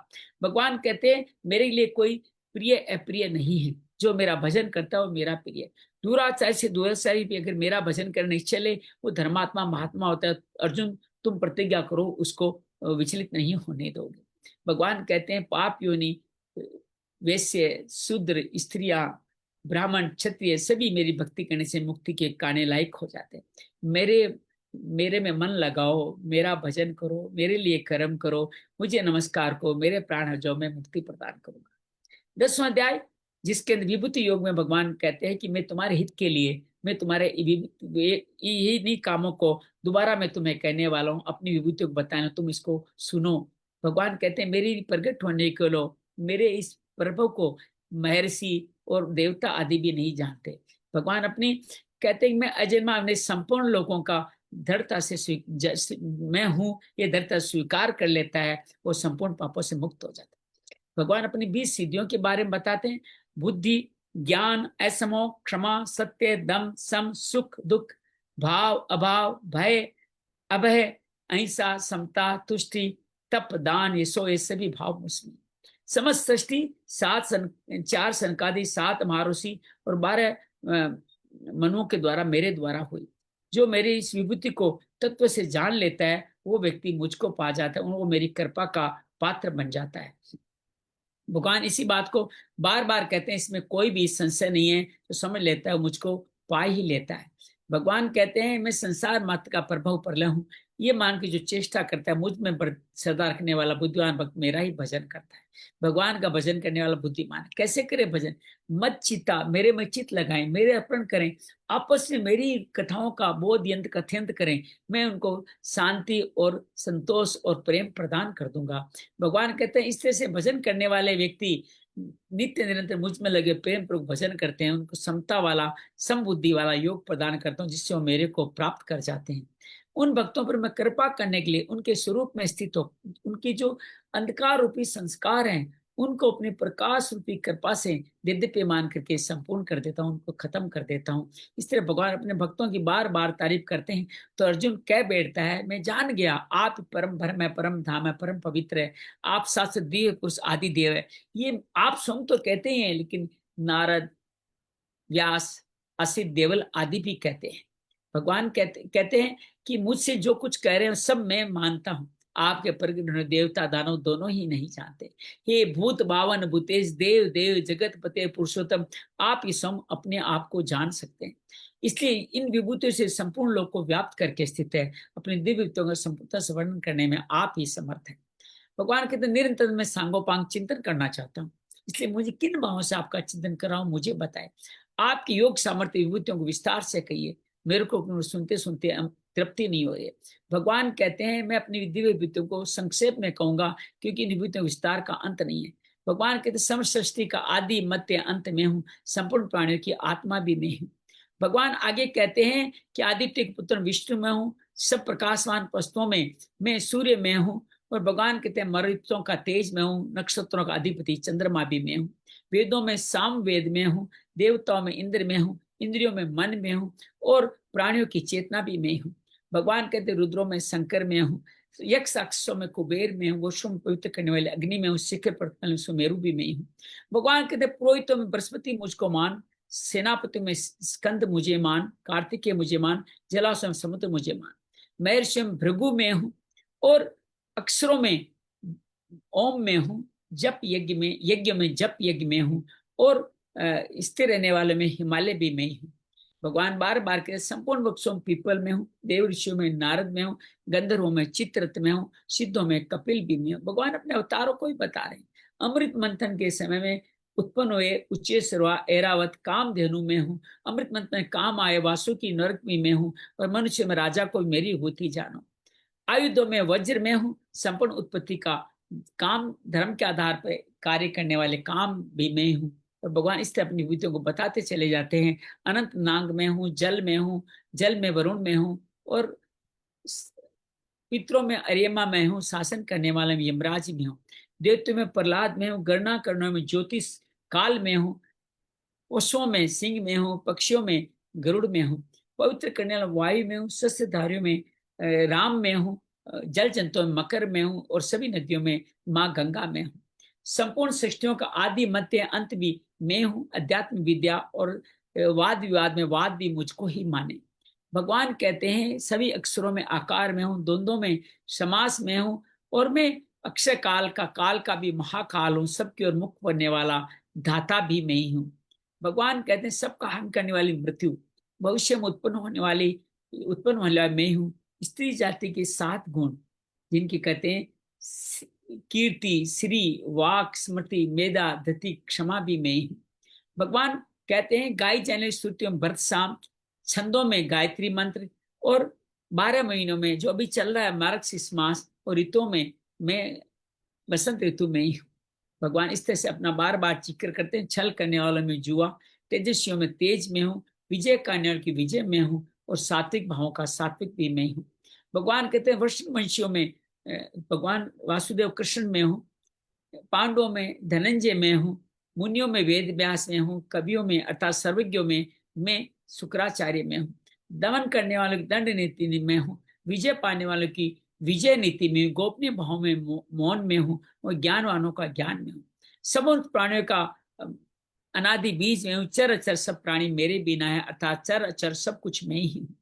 भगवान कहते हैं मेरे लिए कोई प्रिय अप्रिय नहीं है, जो मेरा भजन करता है वो मेरा प्रिय। दूराचार्य से दूराचार्य भी अगर मेरा भजन करने चले, वो धर्मात्मा महात्मा होता है। अर्जुन तुम प्रतिज्ञा करो, उसको विचलित नहीं होने दोगे। भगवान कहते हैं पाप योनि वैश्य शूद्र स्त्रियां ब्राह्मण क्षत्रिय सभी मेरी भक्ति करने से मुक्ति के काने लायक हो जाते हैं। मेरे में मन लगाओ, मेरा भजन करो, मेरे लिए कर्म करो, मुझे नमस्कार करो, मेरे प्राण हटाओ, मैं मुक्ति प्रदान करूंगा। 10वां अध्याय जिसके अंदर विभूति योग में भगवान कहते हैं कि मैं तुम्हारे हित के लिए, मैं तुम्हारे यही नहीं कामों को दोबारा मैं तुम्हें कहने वाला हूँ, अपनी विभूतियों को बताना, तुम इसको सुनो। भगवान कहते हैं मेरी प्रकट होने के लो, मेरे इस प्रभु को महर्षि और देवता आदि भी नहीं जानते। भगवान अपनी कहते हैं मैं अजन्मा, अपने संपूर्ण लोगों का दृढ़ता से मैं हूं ये दृढ़ता स्वीकार कर लेता है, वो संपूर्ण पापों से मुक्त हो जाता है। भगवान अपनी 20 सिद्धियों के बारे में बताते हैं, बुद्धि ज्ञान असमोह क्षमा सत्य दम सम सुख दुख भाव अभाव भय अभय अहिंसा समता तुष्टि तप दान ये सभी भाव मुझमें। समस्त सृष्टि 4 सनकादि 7 महाऋषि और 12 मनुओं के द्वारा मेरे द्वारा हुई। जो मेरी इस विभूति को तत्व से जान लेता है वो व्यक्ति मुझको पा जाता है, वो मेरी कृपा का पात्र बन जाता है। भगवान इसी बात को बार बार कहते हैं, इसमें कोई भी संशय नहीं है, तो समझ लेता है मुझको पा ही लेता है। भगवान कहते हैं मैं संसार मात्र का प्रभाव प्रलय हूँ, ये मान के जो चेष्टा करता है मुझ में श्रद्धा रखने वाला बुद्धिमान भक्त मेरा ही भजन करता है। भगवान का भजन करने वाला बुद्धिमान कैसे करे भजन, मत चिता मेरे में चित लगाएं, मेरे अर्पण करें, आपस में मेरी कथाओं का बोध यंत्र कथयंत्र करें, मैं उनको शांति और संतोष और प्रेम प्रदान कर दूंगा। भगवान कहते हैं इस तरह से भजन करने वाले व्यक्ति नित्य निरंतर मुझ में लगे प्रेम पूर्वक भजन करते हैं, उनको समता वाला समबुद्धि वाला योग प्रदान करता हूँ, जिससे वो मेरे को प्राप्त कर जाते हैं। उन भक्तों पर मैं कृपा करने के लिए उनके स्वरूप में स्थित हो उनकी जो अंधकार रूपी संस्कार हैं उनको अपने प्रकाश रूपी कृपा से दिव्य मान करके संपूर्ण कर देता हूँ, उनको खत्म कर देता हूँ। इस तरह भगवान अपने भक्तों की बार बार तारीफ करते हैं। तो अर्जुन कह बैठता है मैं जान गया आप परम भरम है, परम धाम है, परम पवित्र है, आप शास्त्र दिव्य पुरुष आदि देव है। ये आप स्वयं तो कहते हैं, लेकिन नारद व्यास असित देवल आदि भी कहते हैं। भगवान कहते हैं कि मुझसे जो कुछ कह रहे हैं सब मैं मानता हूं, आपके प्रगट देवता दानव दोनों ही नहीं जानते। हे भूत बावन भूतेश देव देव जगत पते पुरुषोत्तम, आप ये स्वयं अपने आप को जान सकते हैं, इसलिए इन विभूतियों से संपूर्ण लोक को व्याप्त करके स्थित है। अपनी दिव्य विभूतियों का संपूर्णता से वर्णन करने में आप ही समर्थ हैं। भगवान कहते निरंतर मैं सांगोपांग चिंतन करना चाहता हूँ, इसलिए मुझे किन भावों से आपका चिंतन कर रहा हूँ मुझे बताए। आपकी योग सामर्थ्य विभूतियों को विस्तार से कहिए, मेरे को सुनते सुनते तृप्ति नहीं हो रही है। भगवान कहते हैं मैं अपनी दिव्य विभूतियों को संक्षेप में कहूंगा, क्योंकि इन विभूतियों विस्तार का अंत नहीं है। भगवान कहते समस्त सृष्टि का आदि मध्य अंत में हूँ, संपूर्ण प्राणियों की आत्मा भी मैं हूँ। भगवान आगे कहते हैं कि आदित्य के पुत्र विष्णु में हूँ, सब प्रकाशवान वस्तुओं में मैं सूर्य में हूँ, और भगवान कहते हैं मरुतों का तेज में हूँ, नक्षत्रों का अधिपति चंद्रमा भी में हूँ, वेदों में साम वेद में हूँ, देवताओं में इंद्र में हूँ, इंद्रियों में मन में हूँ, और प्राणियों की चेतना भी में हूँ। भगवान कहते रुद्रों में शंकर में हूँ, यक्ष राक्षसों में कुबेर में हूँ, वशुओं पवित्र करने वाले अग्नि में हूँ, शिखर पर सुमेरु भी में हूँ। भगवान कहते पुरोहितों में बृहस्पति मुझको मान, सेनापति में स्कंद मुझे मान, कार्तिकेय मुझे मान, जलाशय में समुद्र मुझे मान, महर्षि में भृगु में हूँ, और अक्षरों में ओम में हूँ, जप यज्ञ में जप यज्ञ में हूँ, और स्थिर रहने वाले में हिमालय भी में हूँ। भगवान बार बार के संपूर्ण वृक्षों में पीपल में हूँ, देव ऋषियों में नारद में हूँ, गंधर्वों में चित्ररथ में हूँ, सिद्धों में कपिल भी में हूँ। भगवान अपने अवतारों को ही बता रहे हैं। अमृत मंथन के समय में उत्पन्न हुए उच्चेश्वरा ऐरावत कामधेनु में हूँ, अमृत मंथन में काम आए वासुकी नरक में हूँ, और मनुष्य में राजा को मेरी होती जानो। आयुधों में वज्र में हूँ, संपूर्ण उत्पत्ति का काम धर्म के आधार पर कार्य करने वाले काम भी मैं हूँ। और भगवान इस तरह अपनी विभूतियों को बताते चले जाते हैं। अनंत नाग में हूँ, जल में हूँ, जल में वरुण में हूँ, और पितरों में अरियमा में हूँ, शासन करने वाले में यमराज में हूँ, देवत्व में प्रहलाद में हूँ, गणना करने में ज्योतिष काल में हूँ, पशुओं में सिंह में हूँ, पक्षियों में गरुड़ में हूँ, पवित्र करने वाला वायु में हूँ, सस्यधारियों में राम में हूँ, जल जंतुओं में मकर में हूँ, और सभी नदियों में माँ गंगा में हूँ। संपूर्ण सृष्टियों का आदि मध्य अंत भी मैं हूँ। अध्यात्म विद्या और वाद विवाद में वाद भी मुझको ही माने। भगवान कहते हैं सभी अक्षरों में आकार में हूँ, द्वंद्वों में समास में हूँ, और मैं अक्षय काल का भी महाकाल हूँ, सबकी ओर मुख बनने वाला धाता भी मैं ही हूँ। भगवान कहते हैं सबका हन करने वाली मृत्यु, भविष्य में उत्पन्न होने वाला मैं हूँ। स्त्री जाति के 7 गुण जिनकी कहते हैं कीर्ति, श्री, वाक, स्मृति, मेधा, धति, क्षमा भी मैं ही हूँ। भगवान कहते हैं गाई जाने स्तुतियों में भरत शाम, छंदों में गायत्री मंत्र, और 12 महीनों में जो अभी चल रहा है मार्गशीर्ष मास, और ऋतुओं में मैं बसंत ऋतु में ही हूँ। भगवान इस तरह से अपना बार बार जिक्र करते हैं। छल करने वालों में जुआ, तेजस्वियों में तेज में हूँ, विजय करने वालों की विजय में हूँ, और सात्विक भावों का सात्विक भी मैं हूँ। भगवान कहते हैं वंशियों में भगवान वासुदेव कृष्ण में हूँ, पांडवों में धनंजय में हूँ, मुनियों में वेद व्यास में हूँ, कवियों में अर्थात सर्वज्ञों में मैं शुक्राचार्य में हूँ, दमन करने वालों की दंड नीति में हूँ, विजय पाने वालों की विजय नीति में, गोपनीय भाव में मौन में हूँ, और ज्ञानवानों का ज्ञान में हूँ। समस्त प्राणियों का अनादि बीज में हूँ। चर अचर सब प्राणी मेरे बिना है, अर्थात चर अचर सब कुछ मैं ही हूँ।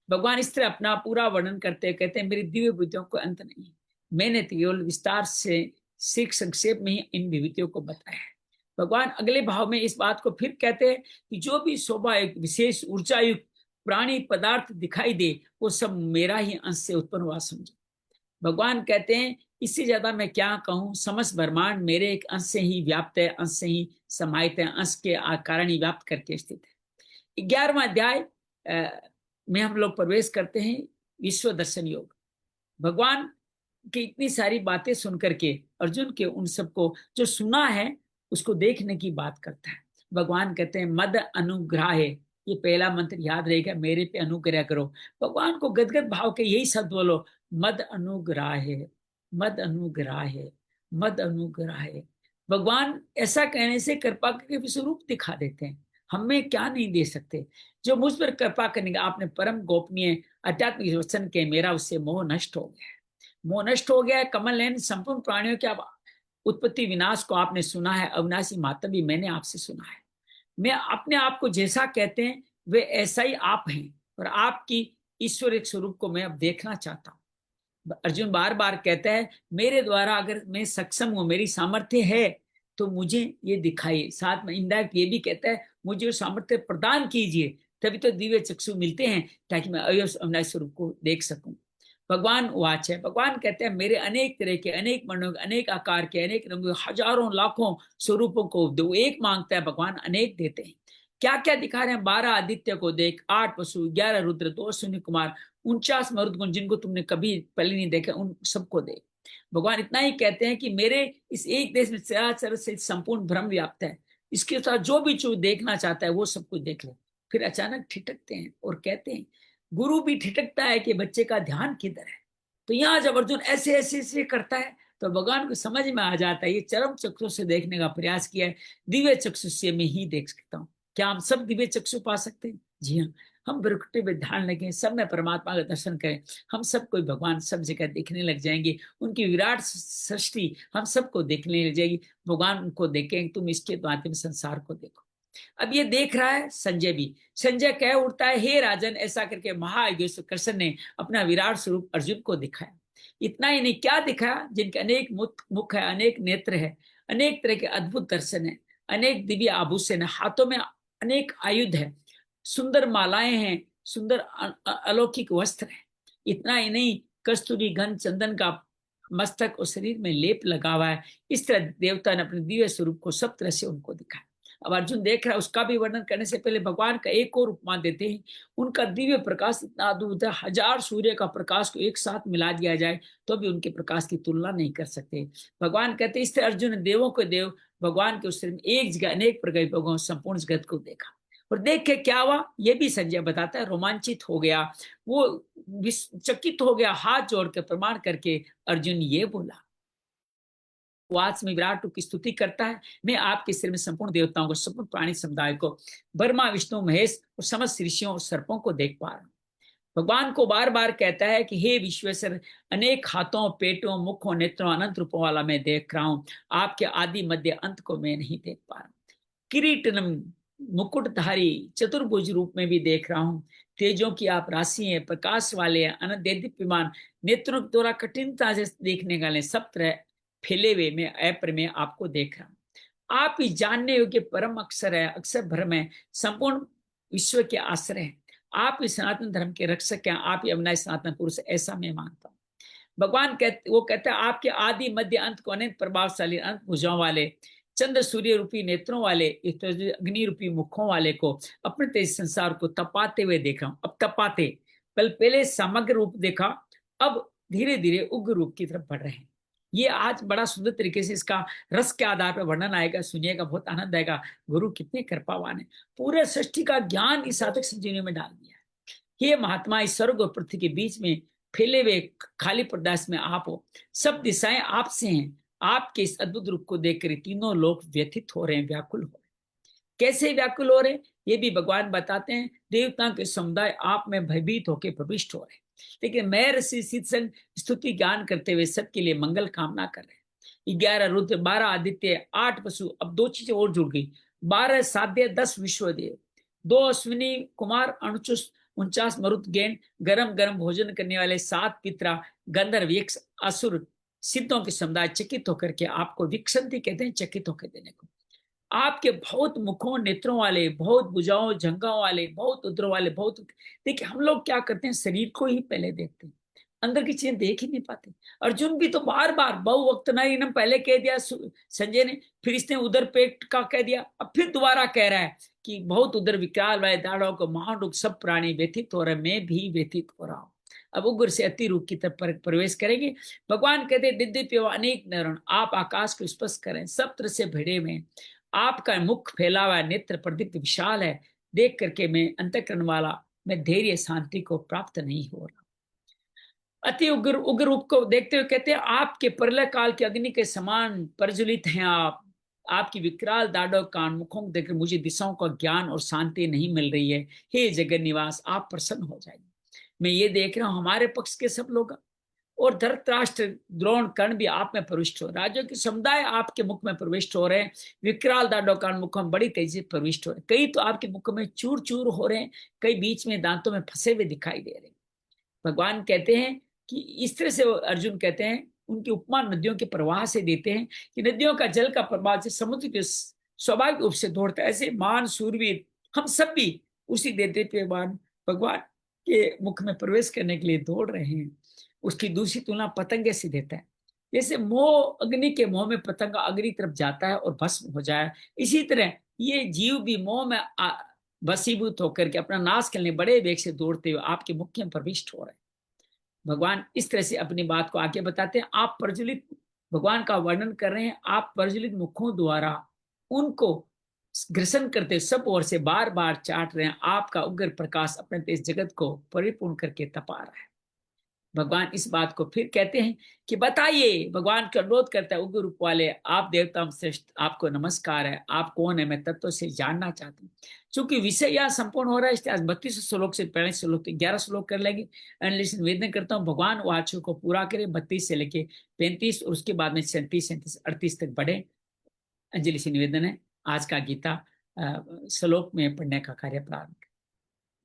भगवान इस तरह अपना पूरा वर्णन करते हैं, कहते हैं मेरी दिव्य विभूतियों को अंत नहीं, मैंने केवल विस्तार से सिख संक्षेप में ही इन विभूतियों को बताया है। भगवान अगले भाव में इस बात को फिर कहते हैं कि जो भी शोभा एक विशेष ऊर्जा युक्त प्राणी पदार्थ दिखाई दे वो सब मेरा ही अंश से उत्पन्न हुआ समझो। भगवान कहते हैं इससे ज्यादा मैं क्या कहूँ, समस्त ब्रह्मांड मेरे एक अंश से ही व्याप्त है, अंश से ही समाहित है, अंश के कारण ही व्याप्त करके स्थित है। 11वां अध्याय में हम लोग प्रवेश करते हैं विश्व दर्शन योग। भगवान की इतनी सारी बातें सुनकर के अर्जुन के उन सबको जो सुना है उसको देखने की बात करता है। भगवान कहते हैं मद अनुग्रह है, ये पहला मंत्र याद रहेगा, मेरे पे अनुग्रह करो। भगवान को गदगद भाव के यही शब्द बोलो, मद अनुग्रह है, मद अनुग्रह है, मद अनुग्रह है। भगवान ऐसा कहने से कृपा के विश्वरूप दिखा देते हैं, हमें क्या नहीं दे सकते। जो मुझ पर कृपा करेंगे, आपने परम गोपनीय आध्यात्मिक वचन के मेरा उससे मोह नष्ट हो गया है, मोह नष्ट हो गया है। कमल नयन संपूर्ण प्राणियों के उत्पत्ति विनाश को आपने सुना है, अविनाशी मातम भी मैंने आपसे सुना है। मैं अपने आप को जैसा कहते हैं वे ऐसा ही आप हैं, और आपकी ईश्वरिक स्वरूप को मैं अब देखना चाहता हूँ। अर्जुन बार बार कहता है मेरे द्वारा अगर मैं सक्षम हूँ, मेरी सामर्थ्य है तो मुझे ये दिखाइए। साथ में इंदायक ये भी कहता है मुझे सामर्थ्य प्रदान कीजिए, तभी तो दिव्य चक्षु मिलते हैं ताकि मैं अविनाशी स्वरूप को देख सकूं। भगवान वाच है, भगवान कहते हैं मेरे अनेक तरह के, अनेक वर्णों के, अनेक आकार के, अनेक रंगों, हजारों लाखों स्वरूपों को दो, एक मांगता है भगवान अनेक देते हैं। क्या क्या दिखा रहे हैं, 12 आदित्य को देख, 8 पशु, 11 रुद्र, 2 शून्य कुमार, 49 मरुद गुण जिनको तुमने कभी पहले नहीं देखे उन सबको देख। भगवान इतना ही कहते हैं कि मेरे इस एक देश में चराचर से संपूर्ण भ्रम व्याप्त है, इसके साथ जो भी चीज देखना चाहता है वो सब कुछ देख ले। फिर अचानक ठिठकते हैं और कहते हैं, गुरु भी ठिठकता है कि बच्चे का ध्यान किधर है। तो यहाँ जब अर्जुन ऐसे ऐसे ऐसे करता है तो भगवान को समझ में आ जाता है ये चरम चक्षु से देखने का प्रयास किया है, दिव्य चक्षु से मैं ही देख सकता हूँ। क्या हम सब दिव्य चक्षु पा सकते हैं? जी हाँ, हम बिरकुटे में ध्यान लगे, सब में परमात्मा का दर्शन करें, हम सब कोई भगवान सब जगह देखने लग जाएंगे, उनकी विराट सृष्टि हम सबको देखने लग जाएगी। भगवान उनको देखें, तुम इसके माध्यम संसार को देखो। अब ये देख रहा है संजय भी। संजय कह उठता है हे राजन, ऐसा करके महायोगेश्वर कृष्ण ने अपना विराट स्वरूप अर्जुन को दिखाया। इतना ही नहीं, क्या दिखाया, जिनके अनेक मुख है, अनेक नेत्र है, अनेक तरह के अद्भुत दर्शन है, अनेक दिव्य आभूषण है, हाथों में अनेक आयुध है, सुंदर मालाएं हैं, सुंदर अलौकिक वस्त्र है। इतना ही नहीं, कस्तूरी घन चंदन का मस्तक और शरीर में लेप लगा हुआ है। इस तरह देवता ने अपने दिव्य स्वरूप को सब तरह से उनको दिखाया। अब अर्जुन देख रहा है, उसका भी वर्णन करने से पहले भगवान का एक और उपमा देते हैं। उनका दिव्य प्रकाश इतना अद्भुत है, 1000 सूर्य का प्रकाश को एक साथ मिला दिया जाए तो भी उनके प्रकाश की तुलना नहीं कर सकते। भगवान कहते इस तरह अर्जुन ने देवों को देव भगवान के उस में एक जगह अनेक प्रकार भगवान संपूर्ण जगत को देखा। और देख के क्या हुआ ये भी संजय बताता है, रोमांचित हो गया, वो चकित हो गया, हाथ जोड़ के प्रमाण करके अर्जुन ये बोला, वाच में विराट की स्तुति करता है, मैं आपके सिर में संपूर्ण देवताओं को, संपूर्ण प्राणी समुदाय को, ब्रह्मा विष्णु महेश और समस्त ऋषियों और सर्पों को देख पा रहा हूं। भगवान को बार बार कहता है कि हे विश्वेश्वर, अनेक हाथों, पेटों, मुखों, नेत्रों, अनंत रूपों वाला मैं देख रहा हूं, आपके आदि मध्य अंत को मैं नहीं देख पा रहा। किरीटनम, मुकुटधारी, चतुर्भुज रूप में भी देख रहा हूं, तेजों की आप राशि हैं, प्रकाश वाले हैं, अनंत दीप्यमान, नेत्रों के द्वारा कठिनता से देखने वाले, सब तरह फैले हुए मैं ऐप्र में आपको देख रहा हूं। आप ही जानने योग्य परम अक्षर है, अक्षर भ्रम है, संपूर्ण विश्व के आश्रय है, आप ही सनातन धर्म के रक्षक हैं, आप ही अविनाशी सनातन पुरुष, ऐसा मैं मानता हूँ। भगवान वो कहते हैं आपके आदि मध्य अंत को अनंत प्रभावशाली, अनंत भुजाओं वाले, चंद्र सूर्य रूपी नेत्रों वाले, अग्नि रूपी मुखों वाले को अपने तेज संसार को तपाते हुए देखा हूं। अब तपाते, पहले समग्र रूप देखा, अब धीरे धीरे उग्र रूप की तरफ बढ़ रहे हैं। ये आज बड़ा सुंदर तरीके से इसका रस के आधार पर वर्णन आएगा, सुनिएगा, बहुत आनंद आएगा। गुरु कितने कृपावान है, पूरे सृष्टि का ज्ञान इस साधक संजीवनी में डाल दिया है। ये महात्मा इस स्वर्ग और पृथ्वी के बीच में फैले हुए खाली प्रदेश में आप हो, सब दिशाएं आपसे हैं। आपके इस अद्भुत रूप को देखकर तीनों लोग व्यथित हो रहे हैं, व्याकुल हो रहे हैं। कैसे व्याकुल हो रहे हैं ये भी भगवान बताते हैं। देवताओं के समुदाय आप में भयभीत होकर प्रविष्ट हो रहे हैं, लेकिन मैं ऋषि सिद्ध स्तुति ज्ञान करते हुए सबके लिए मंगल कामना कर रहे हैं। 11 रुद्र, 12 आदित्य, 8 पशु, अब 2 चीजें और जुड़ गई, 12 साध्य, 10 विश्वदेव, 2 अश्विनी कुमार, 49 मरुत गैंड, गरम गरम भोजन करने वाले 7 पितरा, गंधर्व, यक्ष, असुर, सिद्धों के समुदाय चकित होकर के आपको विक्षंति कहते हैं, चकित होकर देने को। आपके बहुत मुखों, नेत्रों वाले, बहुत भुजाओं, जंघाओं वाले, बहुत उदरों वाले, बहुत। देखिए हम लोग क्या करते हैं, शरीर को ही पहले देखते हैं, अंदर की चीजें देख ही नहीं पाते। अर्जुन भी तो बार बार बहु वक्त नम पहले कह दिया संजय ने, फिर इसने उधर पेट का कह दिया, अब फिर दोबारा कह रहा है कि बहुत उधर विकराल वाले दाढ़ों को महाडुक सब प्राणी व्यथित हो रहे, मैं भी व्यथित हो रहा हूँ। अब उग्र से अति रूप की तरफ प्रवेश करेंगे। भगवान कहते दिव्य अनेक नरण, आप आकाश को स्पर्श करें, सब तरह से भिड़े में, आपका मुख फैला हुआ, नेत्र प्रदीप्त विशाल है, देख करके मैं अंतःकरण वाला, मैं धैर्य शांति को प्राप्त नहीं हो रहा। अति उग्र रूप को देखते हुए कहते हैं आपके प्रलय काल के अग्नि के समान प्रज्वलित हैं आप, आपकी विकराल दाढ़ों कान मुखों को देखकर मुझे दिशाओं का ज्ञान और शांति नहीं मिल रही है। हे जगन निवास, आप प्रसन्न हो जाइए। मैं ये देख रहा हूं हमारे पक्ष के सब लोग, और धृतराष्ट्र, द्रोण, कर्ण भी आप में प्रविष्ट हो, राज्यों के समुदाय आपके मुख में प्रविष्ट हो रहे हैं, विकराल दाढ़ों कान मुखों में बड़ी तेजी से प्रविष्ट हो रहे हैं। कई तो आपके मुख में चूर चूर हो रहे हैं, कई बीच में दांतों में फंसे हुए दिखाई दे रहे हैं। भगवान कहते हैं कि इस तरह से अर्जुन कहते हैं, उनकी उपमा नदियों के प्रवाह से देते हैं कि नदियों का जल का प्रवाह से समुद्र के स्वाभाविक रूप से दौड़ता है, ऐसे मान सूरवीर हम सब भी उसी देदीप्यमान भगवान के मुख में प्रवेश करने के लिए दौड़ रहे हैं। उसकी दूसरी तुलना पतंगे से देता है, जैसे मोह अग्नि के मोह में पतंगा अग्नि तरफ जाता है और भस्म हो जाए, इसी तरह ये जीव भी मोह में वसीभूत होकर के अपना नाश करने बड़े वेग से दौड़ते हुए आपके मुख में प्रविष्ट हो रहे हैं। भगवान इस तरह से अपनी बात को आगे बताते हैं। आप प्रज्वलित, भगवान का वर्णन कर रहे हैं, आप प्रज्वलित मुखों द्वारा उनको ग्रसन करते सब ओर से बार बार चाट रहे हैं। आपका उग्र प्रकाश अपने इस जगत को परिपूर्ण करके तपा रहा है। भगवान इस बात को फिर कहते हैं कि बताइए, भगवान का अनुरोध करता है उग्र रूप वाले, आप देवता श्रेष्ठ, आपको नमस्कार है, आप कौन है, मैं तत्व से जानना चाहती हूँ। चूंकि विषय यहाँ संपूर्ण हो रहा है, इसलिए आज 32 श्लोक से 45 श्लोक 11 श्लोक कर लेंगे। एनालिसिस निवेदन करता हूँ भगवान वाचों को पूरा करे, 32 से लेके 35 और उसके बाद में 37, 37, 38 तक बढ़े। अंजलि से निवेदन है आज का गीता श्लोक में पढ़ने का कार्य प्रारंभ।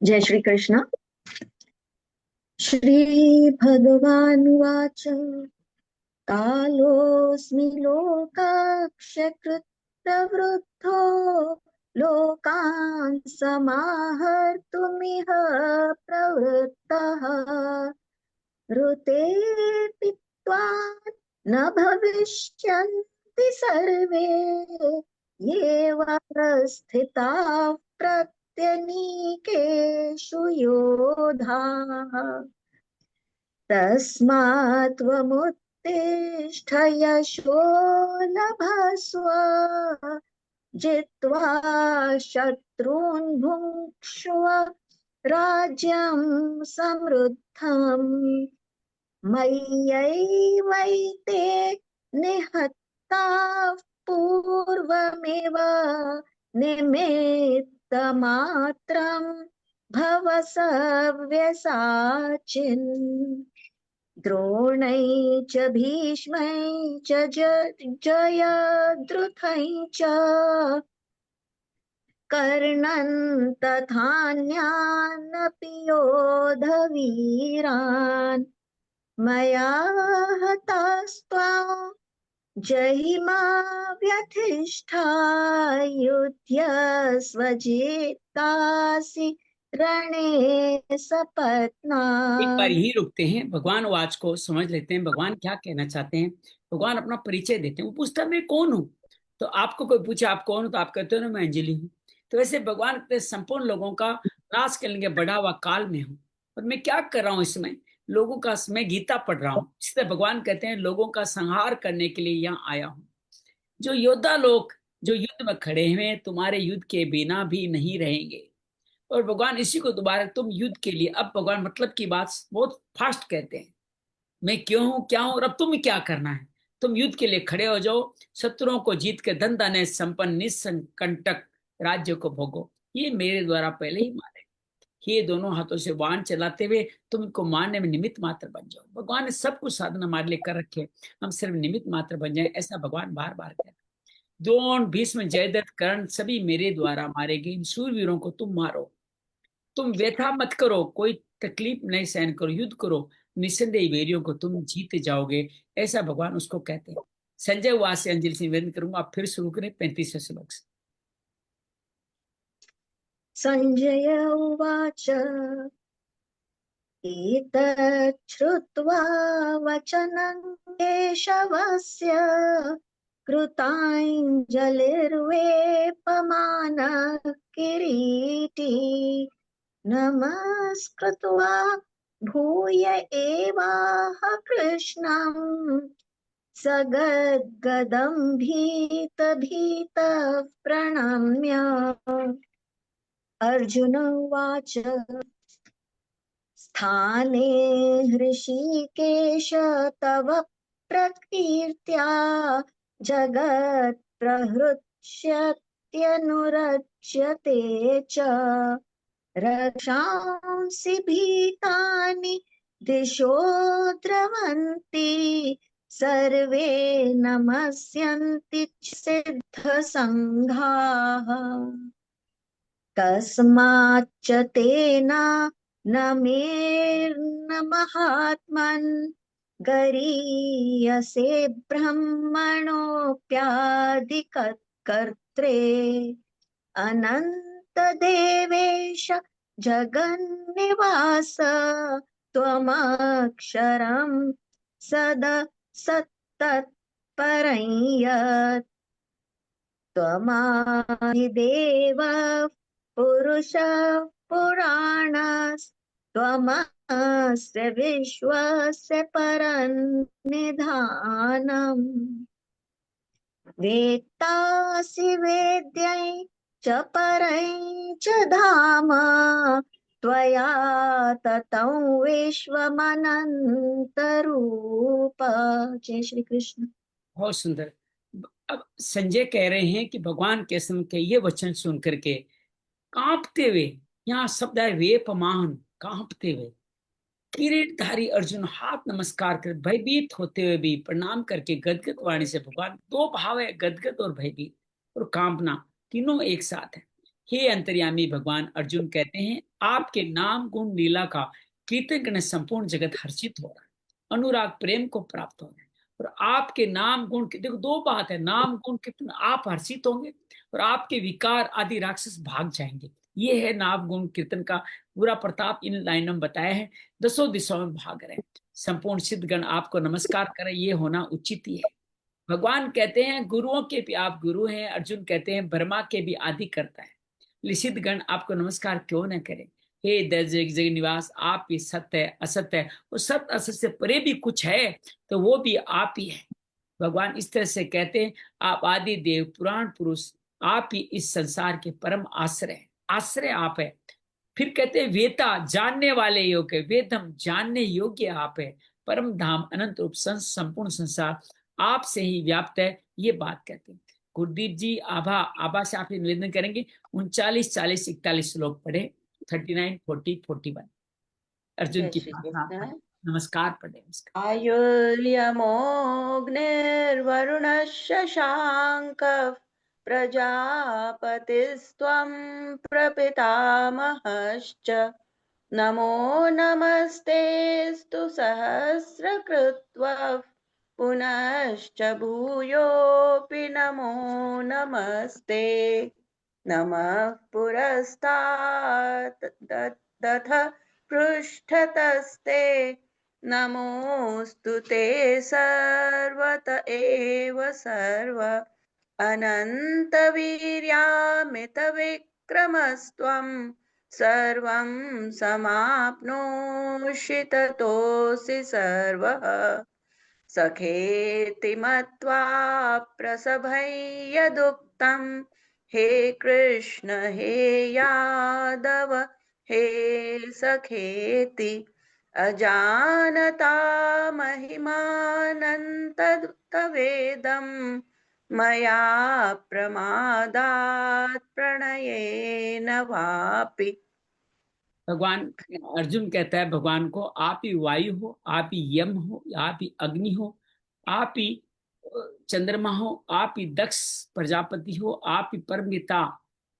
जय श्री कृष्ण। श्री भगवानुवाच कालोऽस्मि लोकाक्षयकृत् प्रवृद्धो लोकान् समाहर्तुमिह प्रवृत्तः ऋतेऽपि त्वां न भविष्यन्ति सर्वे ये वा स्थिताः प्रत्यनीकेषु योधाः तस्मात् त्वमुत्तिष्ठ यशो लभस्व जित्वा शत्रून् भुङ्क्ष्व राज्यं समृद्धम् मय्यैवैते निहताः पूर्वमेव निमित्तमात्रं भव सव्यसाचिन् द्रोणै च भीष्मै च जयद्रुथै च कर्णन् तथान्यानपि योधवीरान् मया हतास्त्वां जहिमा व्यथिष्ठा युध्यस्व जेतासि रणे एक बार सपत्नान्। यही रुकते हैं, भगवान वाच को समझ लेते हैं, भगवान क्या कहना चाहते हैं। भगवान अपना परिचय देते हैं। वो पूछता है मैं कौन हूँ। तो आपको कोई पूछे आप कौन हो, तो आप कहते हो ना मैं अंजलि हूँ। तो वैसे भगवान अपने संपूर्ण लोगों का नाश करने के बढ़ा हुआ काल में हूँ, और मैं क्या कर रहा हूँ इस समय, लोगों का, मैं गीता पढ़ रहा हूँ। इसलिए भगवान कहते हैं लोगों का संहार करने के लिए यहाँ आया हूँ। जो योद्धा लोग जो युद्ध में खड़े हुए तुम्हारे युद्ध के बिना भी नहीं रहेंगे। और भगवान इसी को दोबारा तुम युद्ध के लिए, अब भगवान मतलब की बात बहुत फास्ट कहते हैं, मैं क्यों हूं क्या हूं और अब तुम्हें क्या करना है। तुम युद्ध के लिए खड़े हो जाओ, शत्रुओं को जीत के धन धान्य संपन्न निसंकंटक राज्य को भोगो। ये मेरे द्वारा पहले ही मारे। ये दोनों हाथों से वाहन चलाते हुए तुम इनको मारने में निमित्त मात्र बन जाओ। भगवान ने सब कुछ साधन हमारे लिए कर रखे, हम सिर्फ निमित्त मात्र बन जाए, ऐसा भगवान बार बार कहते हैं। द्रोण भीष्म जयद्रथ कर्ण सभी मेरे द्वारा मारे गए। इन शूरवीरों को तुम मारो, तुम व्यथा मत करो, कोई तकलीफ नहीं सहन करो, युद्ध करो, निस्संदेह वैरियों को तुम जीत जाओगे, ऐसा भगवान उसको कहते हैं। संजय वास से अंजलि से निवेदन करूंगा, आप फिर शुरू करें 35वें श्लोक से। सञ्जय उवाच एतत् श्रुत्वा वचनं केशवस्य कृताञ्जलिर्वेपमानः किरीटी नमस्कृत्वा भूय एवाह कृष्णम् सगद्गदं भीतभीतः प्रणम्य अर्जुन उवाच स्थाने हृषीकेश तव प्रकीर्त्या जगत्प्रहृष्यत्यनुरज्यते च रक्षांसि भीतानि दिशो द्रवन्ति सर्वे नमस्यन्ति सिद्धसङ्घाः कस्माच्च तेन न मेर्न गरीयसे ब्रह्मणोऽप्यादिकर्त्रे अनन्तदेवेश जगन्निवास त्वमक्षरं सदसत्तत्परं यत् त्वमादिदेवः पुरुषः पुराणस्त्वमस्य विश्वस्य परन्निधानम् वेत्तासि वेद्यै च परै च धाम त्वया ततं विश्वमनन्तरूप। जय श्री कृष्ण। बहुत सुंदर। अब संजय कह रहे हैं कि भगवान के समय के ये वचन सुन करके कांपते हुए, यहाँ शब्द है वेपमान, कांपते हुए, किरीटधारी अर्जुन हाथ नमस्कार कर भयभीत होते हुए भी प्रणाम करके गदगद वाणी से, भगवान दो भाव है, गदगद और भयभीत और कांपना, तीनों एक साथ है। हे अंतर्यामी भगवान, अर्जुन कहते हैं आपके नाम गुण लीला का कीर्तन करने संपूर्ण जगत हर्षित हो रहा है, अनुराग प्रेम को प्राप्त हो रहा है। और आपके नाम गुण के, देखो दो बात है, नाम गुण कीर्तन आप हर्षित होंगे और आपके विकार आदि राक्षस भाग जाएंगे। ये है नाम गुण कीर्तन का पूरा प्रताप, इन लाइनों में बताया है। दसों दिशाओं में भाग रहे हैं, संपूर्ण सिद्धगण आपको नमस्कार करें, ये होना उचित ही है। भगवान कहते हैं गुरुओं के भी आप गुरु हैं। अर्जुन कहते हैं ब्रह्मा के भी आदि करता है। लिसित गण आपको नमस्कार क्यों न करें। हे जग जग निवास, आप ही सत्य है असत्य है, वो सत्य असत्य से परे भी कुछ है तो वो भी आप ही है। भगवान इस तरह से कहते हैं आप आदि देव पुराण पुरुष, आप ही इस संसार के परम आश्रय है, आश्रय आप है। फिर कहते हैं वेता जानने वाले योग्य, वेदम जानने योग्य आप है। परम धाम अनंत रूप संपूर्ण संसार आपसे ही व्याप्त है, ये बात कहते हैं। गुरुदीप जी आभा, आभा से आप निवेदन करेंगे 39 40 41 श्लोक पढ़े, 39 40 41 अर्जुन जय की श्री प्रार्थना कृष्ण। पढ़े। नमस्कार पढ़े, नमस्कार। आयुर्यमोऽग्निर्वरुणः शशाङ्कः प्रजापतिस्त्वं प्रपितामहश्च नमो नमस्तेऽस्तु सहस्रकृत्वः पुनश्च भूयोऽपि नमो नमस्ते। नमः पुरस्तात् दथ पृष्ठतस्ते नमोऽस्तु ते सर्वत एव सर्व अनन्तवीर्यामितविक्रमस्त्वं सर्वं समाप्नोषि ततोऽसि सर्वः सखेति मत्वा प्रसभं यदुक्तं हे कृष्ण हे यादव हे सखेति अजानता महिमानन्तवेदं मया प्रमादात् प्रणयेन वापि। भगवान अर्जुन कहता है भगवान को आप ही वायु हो, आप ही यम हो, आप ही अग्नि हो, आप ही चंद्रमा हो, आप ही दक्ष प्रजापति हो, आप ही परमपिता,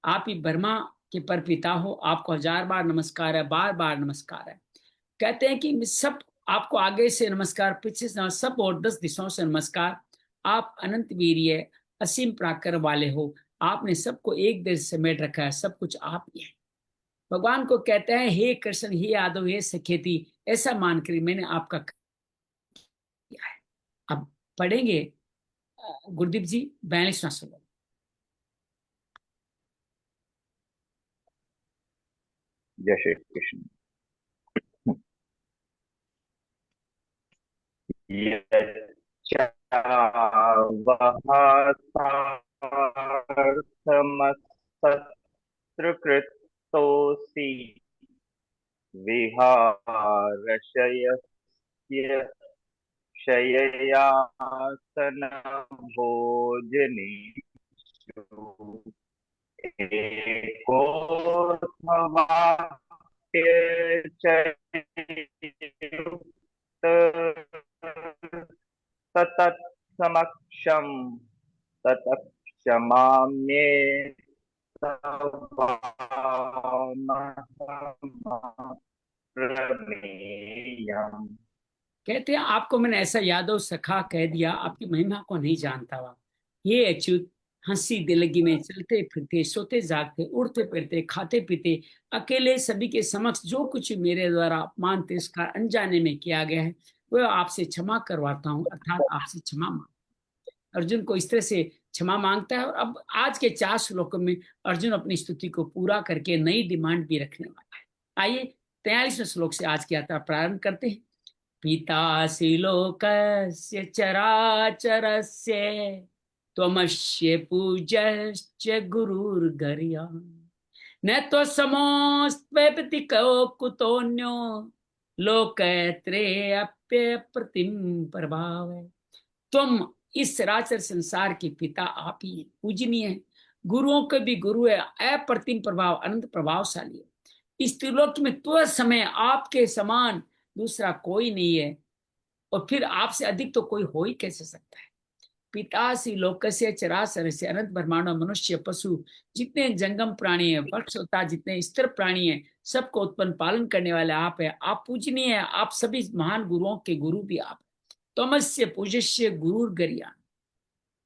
आप ही ब्रह्मा के परपिता हो। आपको 1000 बार नमस्कार है, बार बार नमस्कार है। कहते हैं कि सब आपको आगे से नमस्कार, पीछे से सब और 10 दिशाओं से नमस्कार। आप अनंत वीर्य असीम पराक्रम वाले हो, आपने सबको एक देश समेट रखा है, सब कुछ आप ही है। भगवान को कहते हैं हे कृष्ण हे यादव हे सखेती, ऐसा मानकर मैंने आपका किया है। अब पढ़ेंगे गुरुदीप जी 42वां श्लोक। जय श्री कृष्ण। यच्चावहासार्थमसत्कृतोऽसि विहारशयस्य शय्यासनभोजनेषु तत्समक्षं तत्क्षमाम्ये प्रमेयम्। कहते हैं आपको मैंने ऐसा यादव सखा कह दिया, आपकी महिमा को नहीं जानता हुआ। ये अच्युत हंसी दिलगी में चलते फिरते सोते जागते उड़ते फिरते खाते पीते अकेले सभी के समक्ष जो कुछ मेरे द्वारा अपमान तिरस्कार अनजाने में किया गया है वह आपसे क्षमा करवाता हूँ, अर्थात आपसे क्षमा मांग। अर्जुन को इस तरह से क्षमा मांगता है। और अब आज के 4 श्लोकों में अर्जुन अपनी स्तुति को पूरा करके नई डिमांड भी रखने वाला है। आइए 43वें श्लोक से आज की यात्रा प्रारंभ करते हैं। पितासि लोकस्य चराचरस्य त्वमस्य पूज्यश्च गुरुर्गरीयान् न त्वसमोऽस्त्वेति कुतोऽन्यो लोकत्रयेऽप्यप्रतिम प्रभाव। तुम इस चराचर संसार के पिता आप ही हैं, पूजनीय है, गुरुओं के भी गुरु है, अप्रतिम प्रभाव अनंत प्रभावशाली है। इस त्रिलोक में तो समय आपके समान दूसरा कोई नहीं है, और फिर आपसे अधिक तो कोई हो ही कैसे सकता है। पितासी लोकस्य चराचर से अनंत ब्रह्मांडों मनुष्य पशु जितने जंगम प्राणी है, वृक्ष होता जितने स्थिर प्राणी है, सबको उत्पन्न पालन करने वाले आप है। आप पूजनीय है, आप सभी महान गुरुओं के गुरु भी आप। तमस्य पूज्यस्य गुरुर्गरीयान्।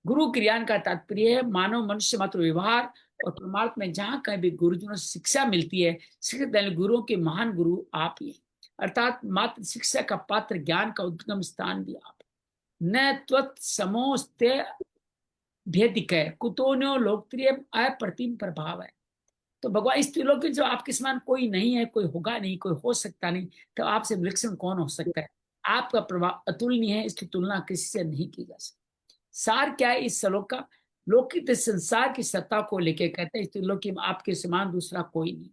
गुरु क्रियान का तात्पर्य है मानव मनुष्य मात्र व्यवहार और परमार्थ में जहां कहीं भी गुरुजनों से शिक्षा मिलती है, शिक्षा देने गुरुओं के महान गुरु आप ही हैं, अर्थात मात्र शिक्षा का पात्र ज्ञान का उद्गम स्थान भी आप। न त्वत् समोस्ते भेदिकय कुतोन्यो लोकप्रिय अप्रतिम प्रभाव है। तो भगवान इस त्रिलोक के जो आपके समान कोई नहीं है, कोई होगा नहीं, कोई हो सकता नहीं, तो आपसे विलक्षण कौन हो सकता है? आपका प्रभाव अतुलनीय है, इसकी तुलना किसी से नहीं की जा सकती। सार क्या है इस श्लोक का? लौकिक संसार की सत्ता को लेके कहते हैं इस त्रिलोक में आपके समान दूसरा कोई नहीं,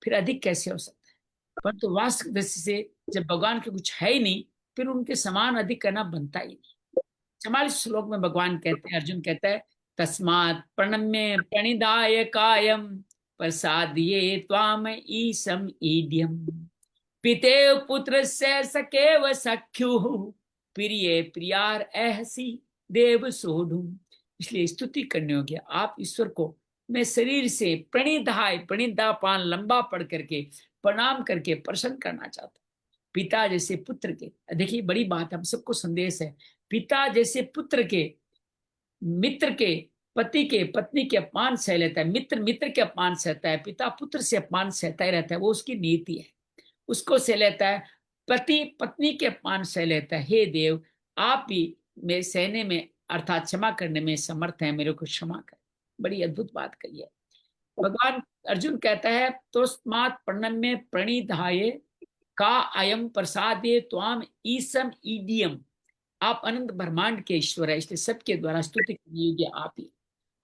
फिर अधिक कैसे हो सकता है? परंतु वास्तविक दृष्टि से जब भगवान के कुछ है ही नहीं, फिर उनके समान अधिक करना बनता ही नहीं। 44 श्लोक में भगवान कहते हैं, अर्जुन कहता है, तस्मात् प्रणम्य प्रणिधाय कायम प्रसादये त्वाम ईशम ईड्यम पितेव पुत्र से सकेव सख्यु प्रिय प्रियार ऐसी देव सोढ़ू। इसलिए स्तुति करने होगी आप ईश्वर को। मैं शरीर से प्रणिधाय, प्रणिधा पान लंबा पढ़ करके प्रणाम करके प्रसन्न करना चाहता हूँ। पिता जैसे पुत्र के, देखिए बड़ी बात है, हम सबको संदेश है, पिता जैसे पुत्र के, मित्र के, पति के पत्नी के अपमान सह लेता है, मित्र मित्र के अपमान सहता है, पिता पुत्र से अपमान सहता ही रहता है, वो उसकी नीति है, उसको सह लेता है। पति पत्नी के अपमान सह लेता है। हे देव, आप भी मेरे सहने में अर्थात क्षमा करने में समर्थ हैं, मेरे को क्षमा कर। बड़ी अद्भुत बात कही है। भगवान अर्जुन कहता है, तस्मात् प्रणम्य प्रणिधाय का अयम प्रसादे त्वाम ईसम ईडियम। आप अनंत ब्रह्मांड के ईश्वर है, इसलिए सबके द्वारा स्तुति कीजिए आप ही।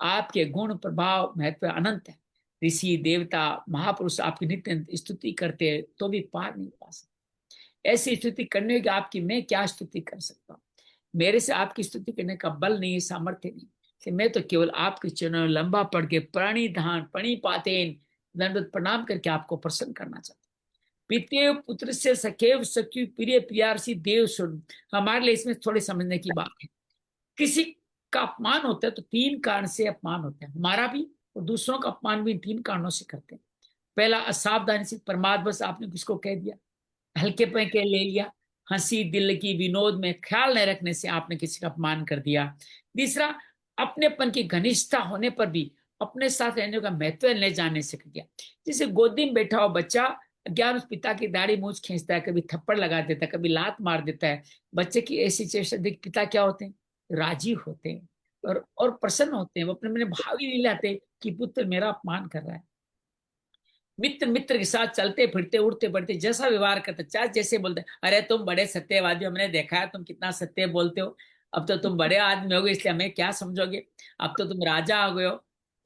आपके गुण प्रभाव महत्व अनंत है। ऋषि देवता महापुरुष आपकी नित्य स्तुति करते हैं तो भी पार नहीं पा सकते। ऐसी स्तुति करने की आपकी मैं क्या स्तुति कर सकता हूँ? मेरे से आपकी स्तुति करने का बल नहीं है, सामर्थ्य नहीं, कि मैं तो केवल आपके चरणों में लंबा पढ़ के प्रणिधान प्रणिपातेन दंडवत प्रणाम करके आपको प्रसन्न करना चाहता हूँ। पितेव पुत्र से सखेव सख्यु प्रिय प्रियासी देव सुन। हमारे लिए इसमें थोड़ी समझने की बात है। किसी का अपमान होता है तो 3 कारण से अपमान होता है, हमारा भी और दूसरों का अपमान भी 3 कारणों से करते हैं। पहला, असावधानी से, प्रमाद बस आपने किसको कह दिया, हल्के पे के ले लिया, हंसी दिल की विनोद में ख्याल न रखने से आपने किसी का अपमान कर दिया। तीसरा, अपनेपन की घनिष्ठता होने पर भी अपने साथ रहने का महत्व न जानने से कर दिया। जैसे गोदी में बैठा हुआ बच्चा अज्ञान उस पिता की दाढ़ी मूछ खींचता है, कभी थप्पड़ लगा देता है, कभी लात मार देता है। बच्चे की ऐसी चेष्टा देख पिता क्या होते हैं, राजी होते हैं और प्रसन्न होते हैं। वो अपने में भाव ही नहीं लाते कि पुत्र मेरा अपमान कर रहा है। मित्र मित्र के साथ चलते फिरते उठते बढ़ते जैसा व्यवहार करते, चाहे जैसे बोलते, अरे तुम बड़े सत्यवादी, हमने देखा है तुम कितना सत्य बोलते हो, अब तो तुम बड़े आदमी हो गए इसलिए हमें क्या समझोगे, अब तो तुम राजा हो गए हो।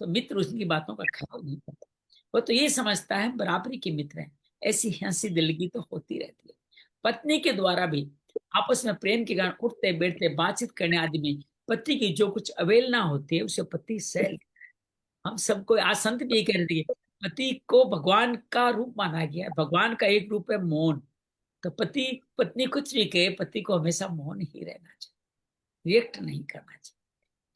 तो मित्र उसकी बातों का ख्याल नहीं करता, वो तो ये समझता है बराबरी के मित्र हैं। ऐसी हंसी दिलगी तो होती रहती है। पत्नी के द्वारा भी आपस में प्रेम के कारण उठते बैठते बातचीत करने आदि में पति की जो कुछ अवहेलना होती है उसे पति सह। हम सबको आज संत भी कह रहे थे, पति को भगवान का रूप माना गया है, भगवान का एक रूप है मौन। तो पति पत्नी कुछ भी कहे, पति को हमेशा मौन ही रहना चाहिए, रिएक्ट नहीं करना चाहिए,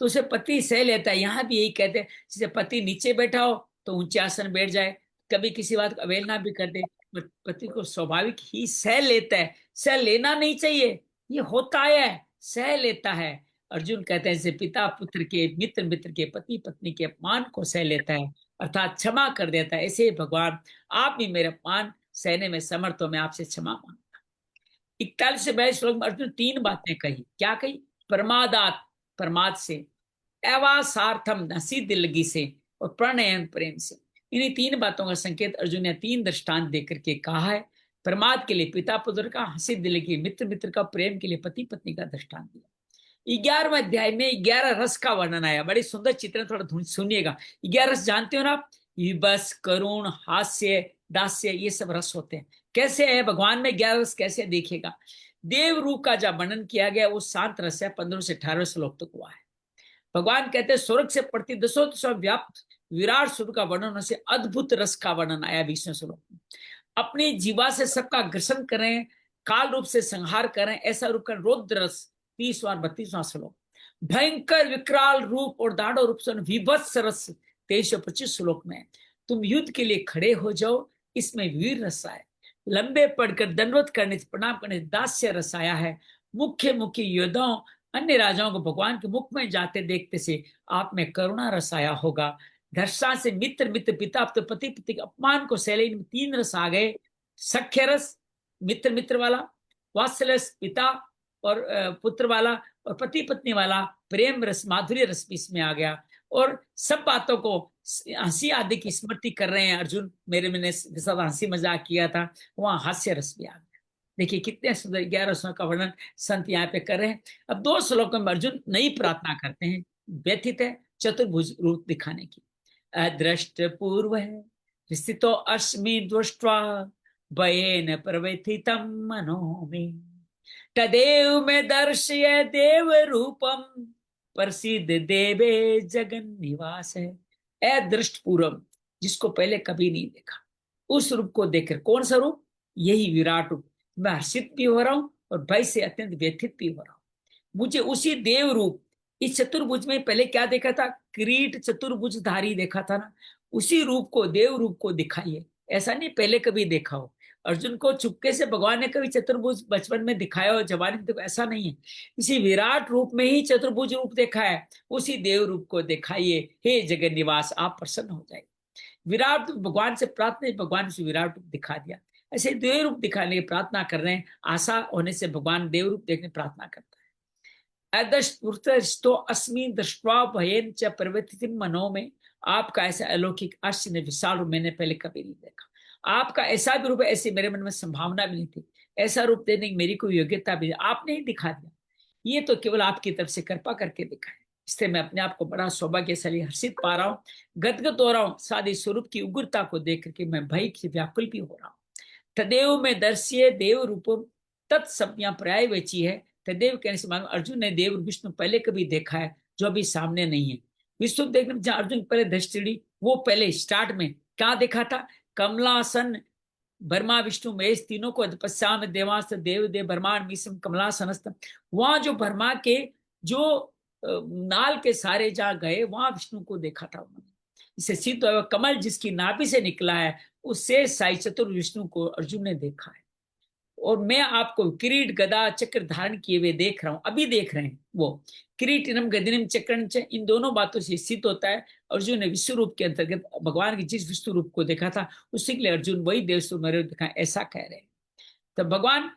तो उसे पति सह लेता है। यहाँ भी यही कहते हैं, जैसे पति नीचे बैठा हो तो ऊंचे आसन बैठ जाए, कभी किसी बात को अवहेलना भी कर दे, पति को स्वाभाविक ही सह लेता है। सह लेना नहीं चाहिए, ये होता है, सह लेता है। अर्जुन कहते हैं जैसे पिता पुत्र के, मित्र मित्र के, पति पत्नी के अपमान को सह लेता है अर्थात क्षमा कर देता है, ऐसे ही भगवान आप भी मेरे अपमान सहने में समर्थ हो, मैं आपसे क्षमा मांगता। 41 से 42 श्लोक में अर्जुन 3 बातें कही। क्या कही? प्रमादात, प्रमाद से, एवासार्थम हंसी दिलगी से, और प्रणयन प्रेम से। इन्हीं 3 बातों का संकेत अर्जुन ने 3 दृष्टांत देकर के कहा है। प्रमाद के लिए पिता पुत्र का, हंसी दिलगी मित्र मित्र का, प्रेम के लिए पति पत्नी का दृष्टांत दिया। 11वें अध्याय में 11 रस का वर्णन आया, बड़ी सुंदर चित्रण, थोड़ा सुनिएगा। 11 रस जानते हो ना आप? बस, करुण, हास्य, दास्य, ये सब रस होते हैं। कैसे है भगवान में 11 रस, कैसे देखिएगा। देव रूप का जब वर्णन किया गया वो शांत रस है, 15 से 18 श्लोक तक हुआ है। भगवान कहते हैं स्वर्ग से पड़ती दसों दिशाओं व्याप्त विराट स्वरूप का वर्णन से अद्भुत रस का वर्णन आया 20वें श्लोक में। अपनी जीवा से सबका ग्रसन करें, काल रूप से संहार करें, ऐसा रूप का रौद्र रस 30 और 32वां श्लोक। भयंकर विकराल रूप और दाढ़ो रूप से विभत्स रस 23 और 25 श्लोक में। तुम युद्ध के लिए खड़े हो जाओ, इसमें वीर रस आए। लंबे पढ़कर दंडवत करने से, प्रणाम करने से दास्य रस आया है। मुख्य मुख्य योद्धाओं अन्य राजाओं को भगवान के मुख में जाते देखते से आप में करुणा रस आया होगा। धर्षा से मित्र मित्र, पिता तो पति पति के अपमान को सहले, 3 रस आ गए। सख्य रस मित्र मित्र वाला, वात्सल्य पिता और पुत्र वाला और पति पत्नी वाला प्रेम रस, माधुर्य रस भी इसमें आ गया। और सब बातों को हंसी आदि की स्मृति कर रहे हैं अर्जुन, मैंने सब हंसी मजाक किया था, वहां हास्य रस भी आ गया। देखिए कितने सुंदर 11 रसों का वर्णन संत यहाँ पे कर रहे हैं। अब 2 श्लोकों में अर्जुन नई प्रार्थना करते हैं, व्यथित है चतुर्भुज रूप दिखाने की। अदृष्ट पूर्व है स्थितो अस्मि दृष्ट्वा भयेन प्रव्यथितं मनो मे, तदेव में दर्शय देव रूपम प्रसिद्ध देवे जगन निवास है। अदृष्ट पूर्व, जिसको पहले कभी नहीं देखा, उस रूप को देखकर, कौन सा रूप? यही विराट रूप। मैं हर्षित भी हो रहा हूं और भय से अत्यंत व्यथित भी हो रहा हूं। मुझे उसी देव रूप, इस चतुर्भुज में पहले क्या देखा था? किरीट चतुर्भुजधारी देखा था ना, उसी रूप को, देव रूप को दिखाइए। ऐसा नहीं पहले कभी देखा हो। अर्जुन को चुपके से भगवान ने कभी चतुर्भुज बचपन में दिखाया हो, जवानी में देखो, ऐसा नहीं है। इसी विराट रूप में ही चतुर्भुज रूप देखा है, उसी देव रूप को दिखाइए हे जगन निवास, आप प्रसन्न हो जाए। विराट भगवान से प्रार्थना, भगवान से विराट रूप दिखा दिया। ऐसे देव रूप दिखाने की प्रार्थना कर रहे हैं। आशा होने से भगवान देव रूप देखने प्रार्थना करता है। अदृष्टो अस्मि दृष्ट्वा भयेन च प्रवर्तितं मनो में, आपका ऐसा अलौकिक आश्चर्य विशाल रूप मैंने पहले कभी नहीं देखा। आपका ऐसा भी रूप है, ऐसी मेरे मन में संभावना भी नहीं थी, ऐसा रूप देने की मेरी कोई योग्यता भी, आपने ही दिखा दिया। ये तो केवल आपकी तरफ से कृपा करके दिखा है। इससे मैं अपने आप को बड़ा सौभाग्यशाली, हर्षित पा रहा हूँ, गदगद हो रहा हूँ। सादे स्वरूप की उग्रता को देख करके मैं भय से व्याकुल भी हो रहा हूँ। तदेव में दर्श्य देव रूपम, तत्सब यहाँ पर्याय वेची है। तदेव कहने से मालूम अर्जुन ने देव विष्णु पहले कभी देखा है, जो अभी सामने नहीं है। विष्णु देखने में जहाँ अर्जुन पहले दृष्टि, वो पहले स्टार्ट में क्या देखा था? कमलासन, ब्रह्मा विष्णु महेश तीनों को पश्चाम देवांश देव देव ब्रह्मांड मीसम कमलासनस्त। वहां जो ब्रह्मा के जो नाल के सारे जहाँ गए, वहां विष्णु को देखा था उन्होंने। इसे सिद्ध हुआ कमल जिसकी नाभि से निकला है, उससे साई चतुर विष्णु को अर्जुन ने देखा है। और मैं आपको किरीट गदा चक्र धारण किए हुए देख रहा हूं, अभी देख रहे हैं। वो किरीटिनम गदिनम चक्रन, इन दोनों बातों से सिद्ध होता है अर्जुन ने विश्व रूप के अंतर्गत भगवान के जिस विष्णु रूप को देखा था, उसी के लिए अर्जुन वही देव स्वरूप मेरे दिखा, ऐसा कह रहे हैं। तो भगवान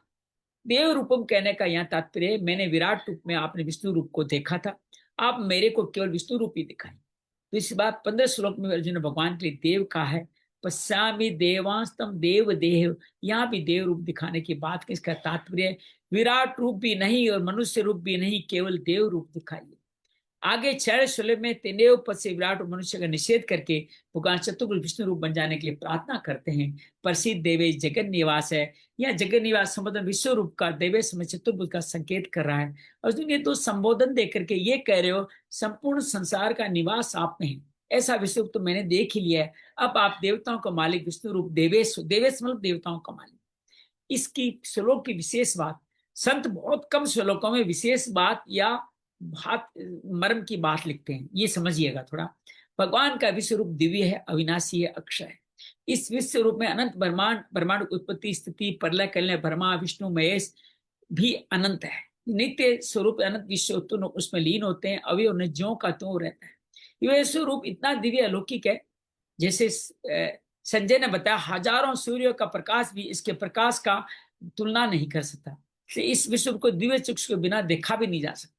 देव रूपम कहने का यहाँ तात्पर्य, मैंने विराट रूप में आपने विष्णु रूप को देखा था, आप मेरे को केवल विष्णु रूप ही दिखाई। तो इस बात 15 श्लोक में अर्जुन ने भगवान के लिए देव कहा है। पश्यामि देवांस्तम देव देव, यहाँ भी देव रूप दिखाने की बात की। इसका तात्पर्य विराट रूप भी नहीं और मनुष्य रूप भी नहीं, केवल देव रूप दिखाइए। आगे 6 श्लोक में तेनेव पद से विराट मनुष्य का निषेध करके भगवान चतुर्भुज विष्णु रूप बन जाने के लिए प्रार्थना करते हैं। प्रसिद्ध देवे जगन निवास है, यह जगन निवास संबोधन विश्व रूप का देवे समय चतुर्भुज का संकेत कर रहा है। अर्जुन ये तो संबोधन दे करके ये कह रहे हो संपूर्ण संसार का निवास आप में है, ऐसा विश्व रूप तो मैंने देख ही लिया है। अब आप देवताओं का मालिक विष्णु रूप, देवेश, देवेश मतलब देवताओं का मालिक। इसकी श्लोक की विशेष बात, संत बहुत कम श्लोकों में विशेष बात या बात मर्म की बात लिखते हैं, ये समझिएगा थोड़ा। भगवान का विश्व रूप दिव्य है, अविनाशी है, अक्षय है। इस विश्व रूप में अनंत ब्रह्मांड, ब्रह्मांड उत्पत्ति स्थिति प्रलय कल्याण, ब्रह्मा विष्णु महेश भी अनंत है। नित्य स्वरूप अनंत विश्व उसमें लीन होते हैं, अवय उन्हें ज्यों का त्यों रहता है। ये स्वरूप इतना दिव्य अलौकिक है, जैसे संजय ने बताया हजारों सूर्यों का प्रकाश भी इसके प्रकाश का तुलना नहीं कर सकता। इस विश्व को दिव्य चक्षु के बिना देखा भी नहीं जा सकता।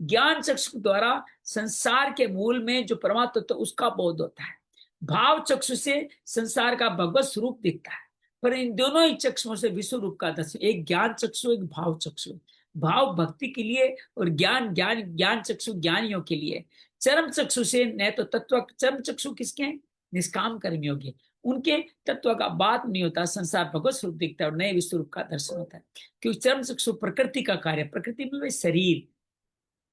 ज्ञान चक्षु द्वारा संसार के मूल में जो परमात्मा तो उसका बोध होता है। भाव चक्षु से संसार का भगवत स्वरूप दिखता है, पर इन दोनों ही चक्षुओं से विश्व रूप का दर्शन, एक ज्ञान चक्षु एक भाव चक्षु। भाव भक्ति के लिए और ज्ञान चक्षु ज्ञानियों के लिए। चरम चक्षु से न तो तत्व, चरम चक्षु किसके हैं? निष्काम कर्मियों के, उनके तत्व का बात नहीं होता, संसार भगवत स्वरूप दिखता है और नए विश्व रूप का दर्शन होता है। क्योंकि चरम चक्षु प्रकृति का कार्य, प्रकृति में शरीर,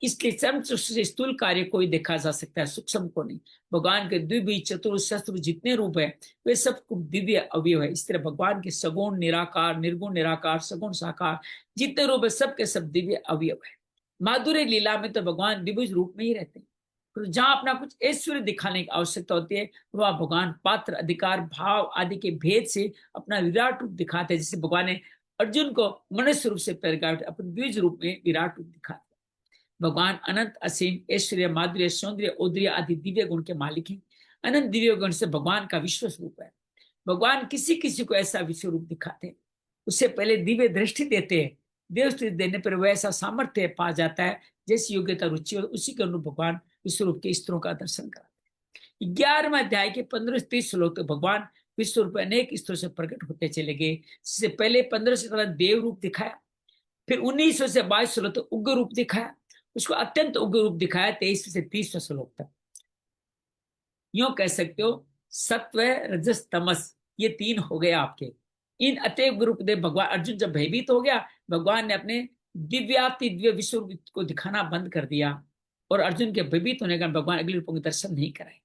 इसलिए चरम चक्षु से स्थूल कार्य कोई देखा जा सकता है, सूक्ष्म को नहीं। भगवान के द्विबीज चतुर शस्त्र जितने रूप है वे सब दिव्य अवयव है। इस तरह भगवान के सगुण निराकार, निर्गुण निराकार, सगुण साकार जितने रूप है सबके सब दिव्य अवयव है। माधुर्य लीला में तो भगवान द्विभुज रूप में ही रहते हैं। तो जहां अपना कुछ ऐश्वर्य दिखाने की आवश्यकता होती है, वह भगवान पात्र, अधिकार, भाव आदि के भेद से अपना विराट रूप दिखाते हैं। जैसे भगवान ने अर्जुन को मनुष्य रूप से प्रकट अपने द्विज रूप में विराट रूप दिखाते। भगवान अनंत असीम ऐश्वर्य, माधुर्य, सौंदर्य, औदर्य आदि दिव्य गुण के मालिक हैं। अनंत दिव्य गुण से भगवान का विश्व स्वरूप है। भगवान किसी किसी को ऐसा विश्व रूप दिखाते हैं, उससे पहले दिव्य दृष्टि देते हैं देव स्तुति देने पर वैसा सामर्थ्य पा जाता है जैसी योग्यता रुचि और उसी के अनुरूप भगवान विश्व रूप के स्त्रों का दर्शन कराते हैं। 11वें अध्याय के 15 से 30 श्लोक तक भगवान विश्व रूप अनेक स्त्रों से प्रकट होते चले गए। इससे पहले 15 से 17 देव रूप दिखाया, फिर 19 से 22 श्लोक तक उग्र रूप दिखाया, उसको अत्यंत उग्र रूप दिखाया 23 से 30 श्लोक तक। यूं कह सकते हो सत्व रजस तमस ये 3 हो गए आपके। इन अतएव ग्रुप दे भगवान अर्जुन जब भयभीत हो गया, भगवान ने अपने दिव्याति दिव्य विश्व रूप को दिखाना बंद कर दिया और अर्जुन के भयभीत होने का भगवान अगले रूपों के दर्शन नहीं कराए।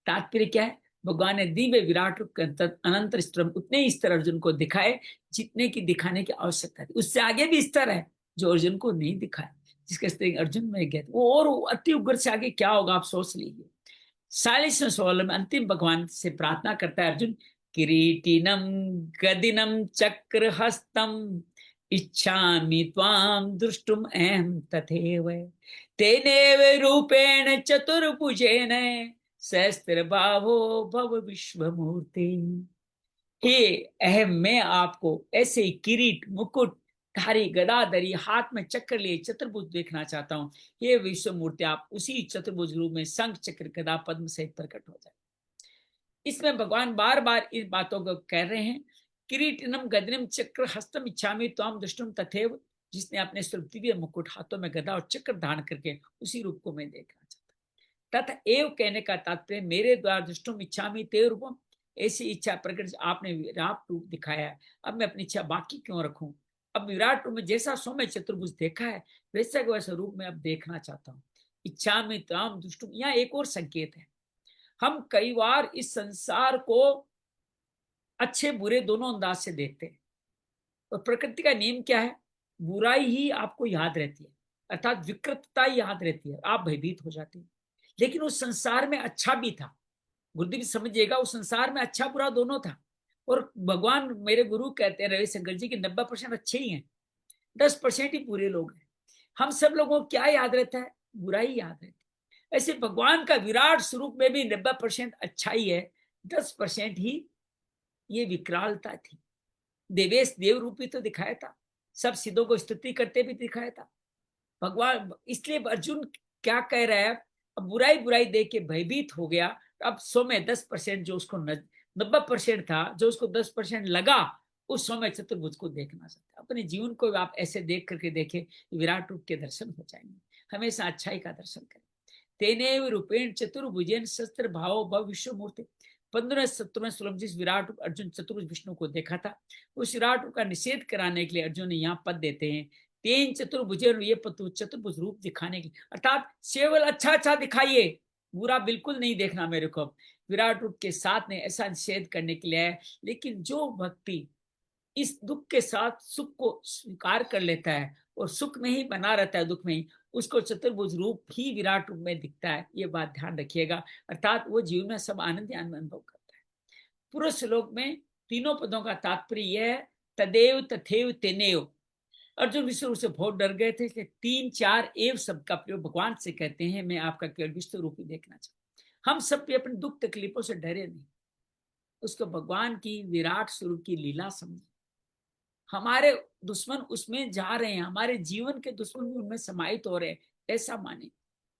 तात्पर्य क्या है? भगवान ने दिव्य विराट रूप के अनंत स्तर उतने ही स्तर अर्जुन को दिखाए जितने की दिखाने की आवश्यकता थी। उससे आगे भी स्तर है जो अर्जुन को नहीं दिखाया, जिसके स्तर अर्जुन में गए वो और अति उग्र से आगे क्या होगा आप सोच लीजिए। 40वें श्लोक में अंतिम भगवान से प्रार्थना करता है अर्जुन, किरीटिनम गदिनम चक्रहस्तम इच्छामि त्वाम दृष्टुम अहम तथैव तेनेव रूपेण चतुर्भुजेन सहस्त्रबाहो भव विश्वमूर्ति। हे अहम, मैं आपको ऐसे ही किरीट मुकुट धारी गदाधरी हाथ में चक्र लिए चतुर्भुज देखना चाहता हूँ। हे विश्व मूर्ति, आप उसी चतुर्भुज रूप में शंख चक्र गदा पद्म सहित प्रकट हो जाए। इसमें भगवान बार बार इस बातों को कह रहे हैं, किरीटिनम गदिनम चक्र हस्तम इच्छामि त्वाम दृष्टुम तथैव, जिसने अपने दिव्य मुकुट हाथों में गदा और चक्र धारण करके उसी रूप को मैं देखना चाहता। तथा एव कहने का तात्पर्य मेरे द्वारा दृष्टुम इच्छामि ते रूपम, ऐसी इच्छा प्रकट आपने विराट रूप दिखाया है, अब मैं अपनी इच्छा बाकी क्यों रखूं? अब विराट रूप में जैसा सौम्य चतुर्भुज देखा है वैसा का वैसा रूप में अब देखना चाहता हूँ। इच्छा में ताम दुष्टुम, यहाँ एक और संकेत है। हम कई बार इस संसार को अच्छे बुरे दोनों अंदाज से देखते हैं और प्रकृति का नियम क्या है? बुराई ही आपको याद रहती है, अर्थात विकृतता याद रहती है, आप भयभीत हो जाते हैं। लेकिन उस संसार में अच्छा भी था, गुरुदेव समझिएगा, उस संसार में अच्छा बुरा दोनों था। और भगवान मेरे गुरु कहते हैं रविशंकर जी की 90% अच्छे ही हैं, 10% ही बुरे लोग हैं। हम सब लोगों को क्या याद रहता है? बुराई याद रहती है। ऐसे भगवान का विराट स्वरूप में भी 90% अच्छाई है, 10% ही ये विकरालता थी। देवेश देव रूपी तो दिखाया था, सब सिद्धों को स्तुति करते भी दिखाया था भगवान। इसलिए अर्जुन क्या कह रहा है? अब बुराई बुराई देख के भयभीत हो गया, अब 100 में 10% जो उसको 90% था, जो उसको 10% लगा, उस समय चतुर्भुज को देखना चाहता। अपने जीवन को आप ऐसे देख करके देखे, विराट रूप के दर्शन हो जाएंगे। हमेशा अच्छाई का दर्शन करें। तेने रूपेण चतुर्भुजेन शस्त्र भाव भव विश्व मूर्ति। 15-17 श्लोक जिस विराट रूप अर्जुन चतुर्भुज विष्णु को देखा था, उस विराट रूप का निषेध कराने के लिए अर्जुन ने यहाँ पद देते हैं, तेन चतुर्भुजेन, ये चतुर्भुज रूप दिखाने के लिए, अर्थात केवल अच्छा अच्छा दिखाइए, बुरा बिल्कुल नहीं देखना मेरे को। विराट रूप के साथ ने ऐसा निषेध करने के लिए है। लेकिन जो व्यक्ति इस दुख के साथ सुख को स्वीकार कर लेता है और सुख में ही बना रहता है, दुख में ही, उसको चतुर्भुज रूप ही विराट रूप में दिखता है। ये बात ध्यान रखिएगा, अर्थात वो जीवन में सब आनंद अनुभव करता है। पूरे श्लोक में तीनों पदों का तात्पर्य यह है, तदेव तथेव तेनेव। अर्जुन विश्व रूप से बहुत डर गए थे, इसलिए 3-4 एव शब्द का प्रयोग भगवान से कहते हैं, मैं आपका केवल विश्व रूप ही देखना चाहता। हम सब भी अपने दुख तकलीफों से डरे नहीं, उसको भगवान की विराट स्वरूप की लीला समझे। हमारे दुश्मन उसमें जा रहे हैं, हमारे जीवन के दुश्मन भी उनमें समाहित हो रहे हैं, ऐसा माने।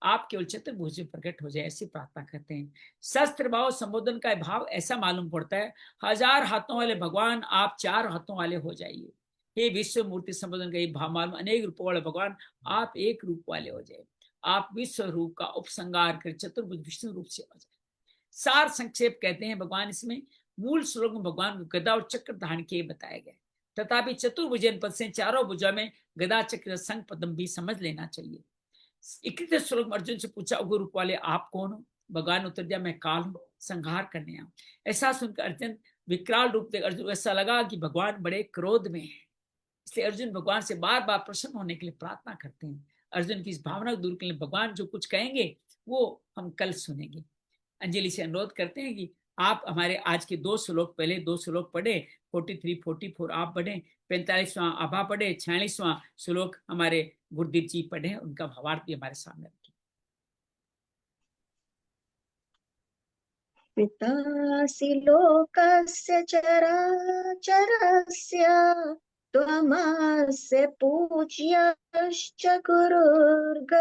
आप केवल चतुर्भुज प्रकट हो जाए, ऐसी प्रार्थना करते हैं। शस्त्र भाव संबोधन का भाव ऐसा मालूम पड़ता है, 1000 हाथों वाले भगवान आप 4 हाथों वाले हो जाइए। हे विश्व मूर्ति संबोधन का ये भाव मालूम, अनेक रूपों वाले भगवान आप एक रूप वाले हो जाए। आप विश्व रूप का उपसंगार कर चतुर्भुज विष्णु रूप से हो जाए। सार संक्षेप कहते हैं भगवान इसमें। मूल श्लोक में भगवान गदा और चक्र धारण किए बताए गए, तथापि चतुर्भुजन पद से चारों भुजा में गदा चक्र संग पद्म भी समझ लेना चाहिए। 21 श्लोक में अर्जुन से पूछा, उग्र रूप वाले आप कौन हो? भगवान उत्तर दिया, मैं काल हूं, संहार करने आऊं। ऐसा सुनकर अर्जुन विकराल रूप देख अर्जुन ऐसा लगा कि भगवान बड़े क्रोध में है, इसलिए अर्जुन भगवान से बार बार प्रसन्न होने के लिए प्रार्थना करते हैं। अर्जुन की इस भावना को दूर के लिए भगवान जो कुछ कहेंगे वो हम कल सुनेंगे। अंजलि से अनुरोध करते हैं कि आप हमारे आज के 2 श्लोक, पहले 2 श्लोक पढ़े, 43-44 आप पढ़े, 45वां आभा पढ़े, 46वां श्लोक हमारे गुरुदेव जी पढ़े, उनका भावार्थ भी हमारे सामने रखें। पितासि लोकस्य चराचरस्य त्वमस्य पूज्यश्च गुरुर्गरीयान्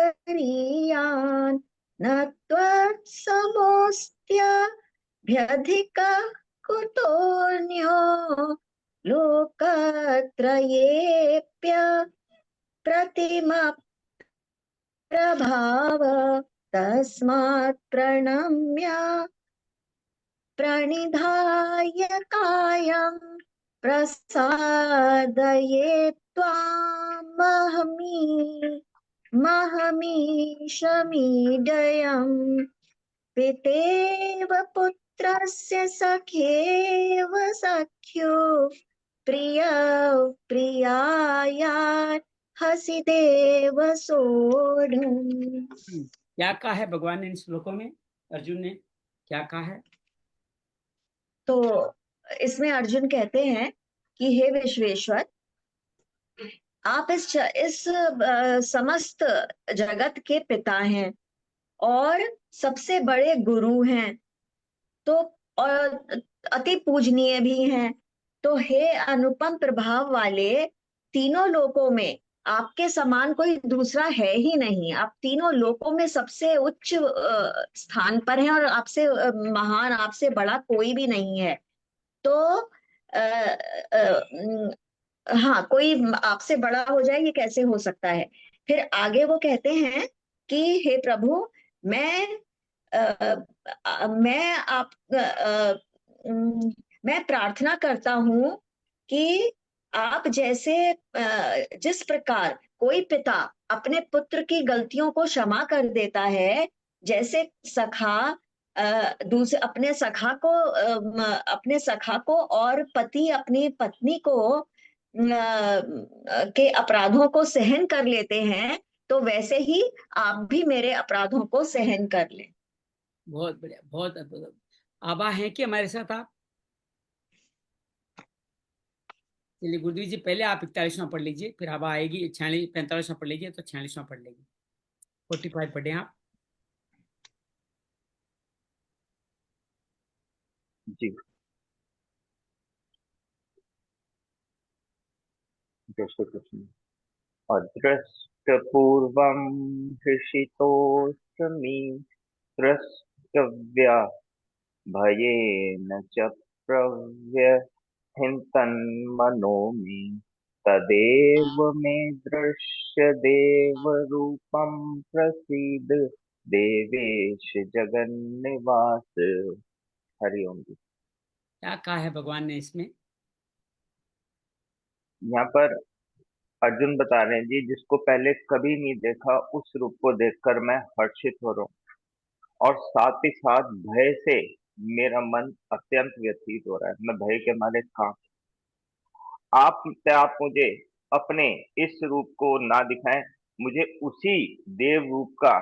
न त्वत्समोऽस्त्यभ्यधिकः कुतोऽन्यो लोकत्रयेऽप्य प्रतिमप्रभाव तस्मात् प्रणम्य प्रणिधाय कायं प्रसादये महमीशमीडयम् पितेव पुत्रस्य सखेव सख्यो प्रियायात् हसिदेव सोढुम्। क्या कहा है भगवान ने इन श्लोकों में? अर्जुन ने क्या कहा है? तो इसमें अर्जुन कहते हैं कि हे विश्वेश्वर, आप इस समस्त जगत के पिता हैं और सबसे बड़े गुरु हैं, तो और अति पूजनीय भी हैं। तो हे अनुपम प्रभाव वाले, तीनों लोकों में आपके समान कोई दूसरा है ही नहीं। आप तीनों लोकों में सबसे उच्च स्थान पर हैं और आपसे महान, आपसे बड़ा कोई भी नहीं है। तो हाँ, कोई आपसे बड़ा हो जाए ये कैसे हो सकता है? फिर आगे वो कहते हैं कि हे प्रभु, मैं मैं आप मैं प्रार्थना करता हूँ कि आप जैसे जिस प्रकार कोई पिता अपने पुत्र की गलतियों को क्षमा कर देता है, जैसे सखा दूसरे अपने सखा को और पति अपनी पत्नी को के अपराधों को सहन कर लेते हैं, तो वैसे ही आप भी मेरे अपराधों को सहन कर लें। बहुत बढ़िया, बहुत अद्भुत। आबा है कि हमारे साथ आप? चलिए गुरुदेव जी, पहले आप 41वां पढ़ लीजिए, फिर आबा आएगी। 45वां पढ़ लीजिए तो 46वां पढ़ लेगी। 45 पढ़े आप। जी, जय श्री कृष्ण। अदृष्टपूर्वं हृषितोऽस्मि द्रष्टव्या भयेन च प्रव्यथितन्मनो मे तदेव मे दृश्य देवरूपं प्रसीद देवेश जगन्निवास। हरि ओम जी। क्या कहा है भगवान ने इसमें? यहाँ पर अर्जुन बता रहे हैं जी, जिसको पहले कभी नहीं देखा उस रूप को देखकर मैं हर्षित हो रहा हूँ, और साथ ही साथ भय से मेरा मन अत्यंत व्यथित हो रहा है। मैं भय के मारे कांप। आप मुझे अपने इस रूप को ना दिखाएं, मुझे उसी देव रूप का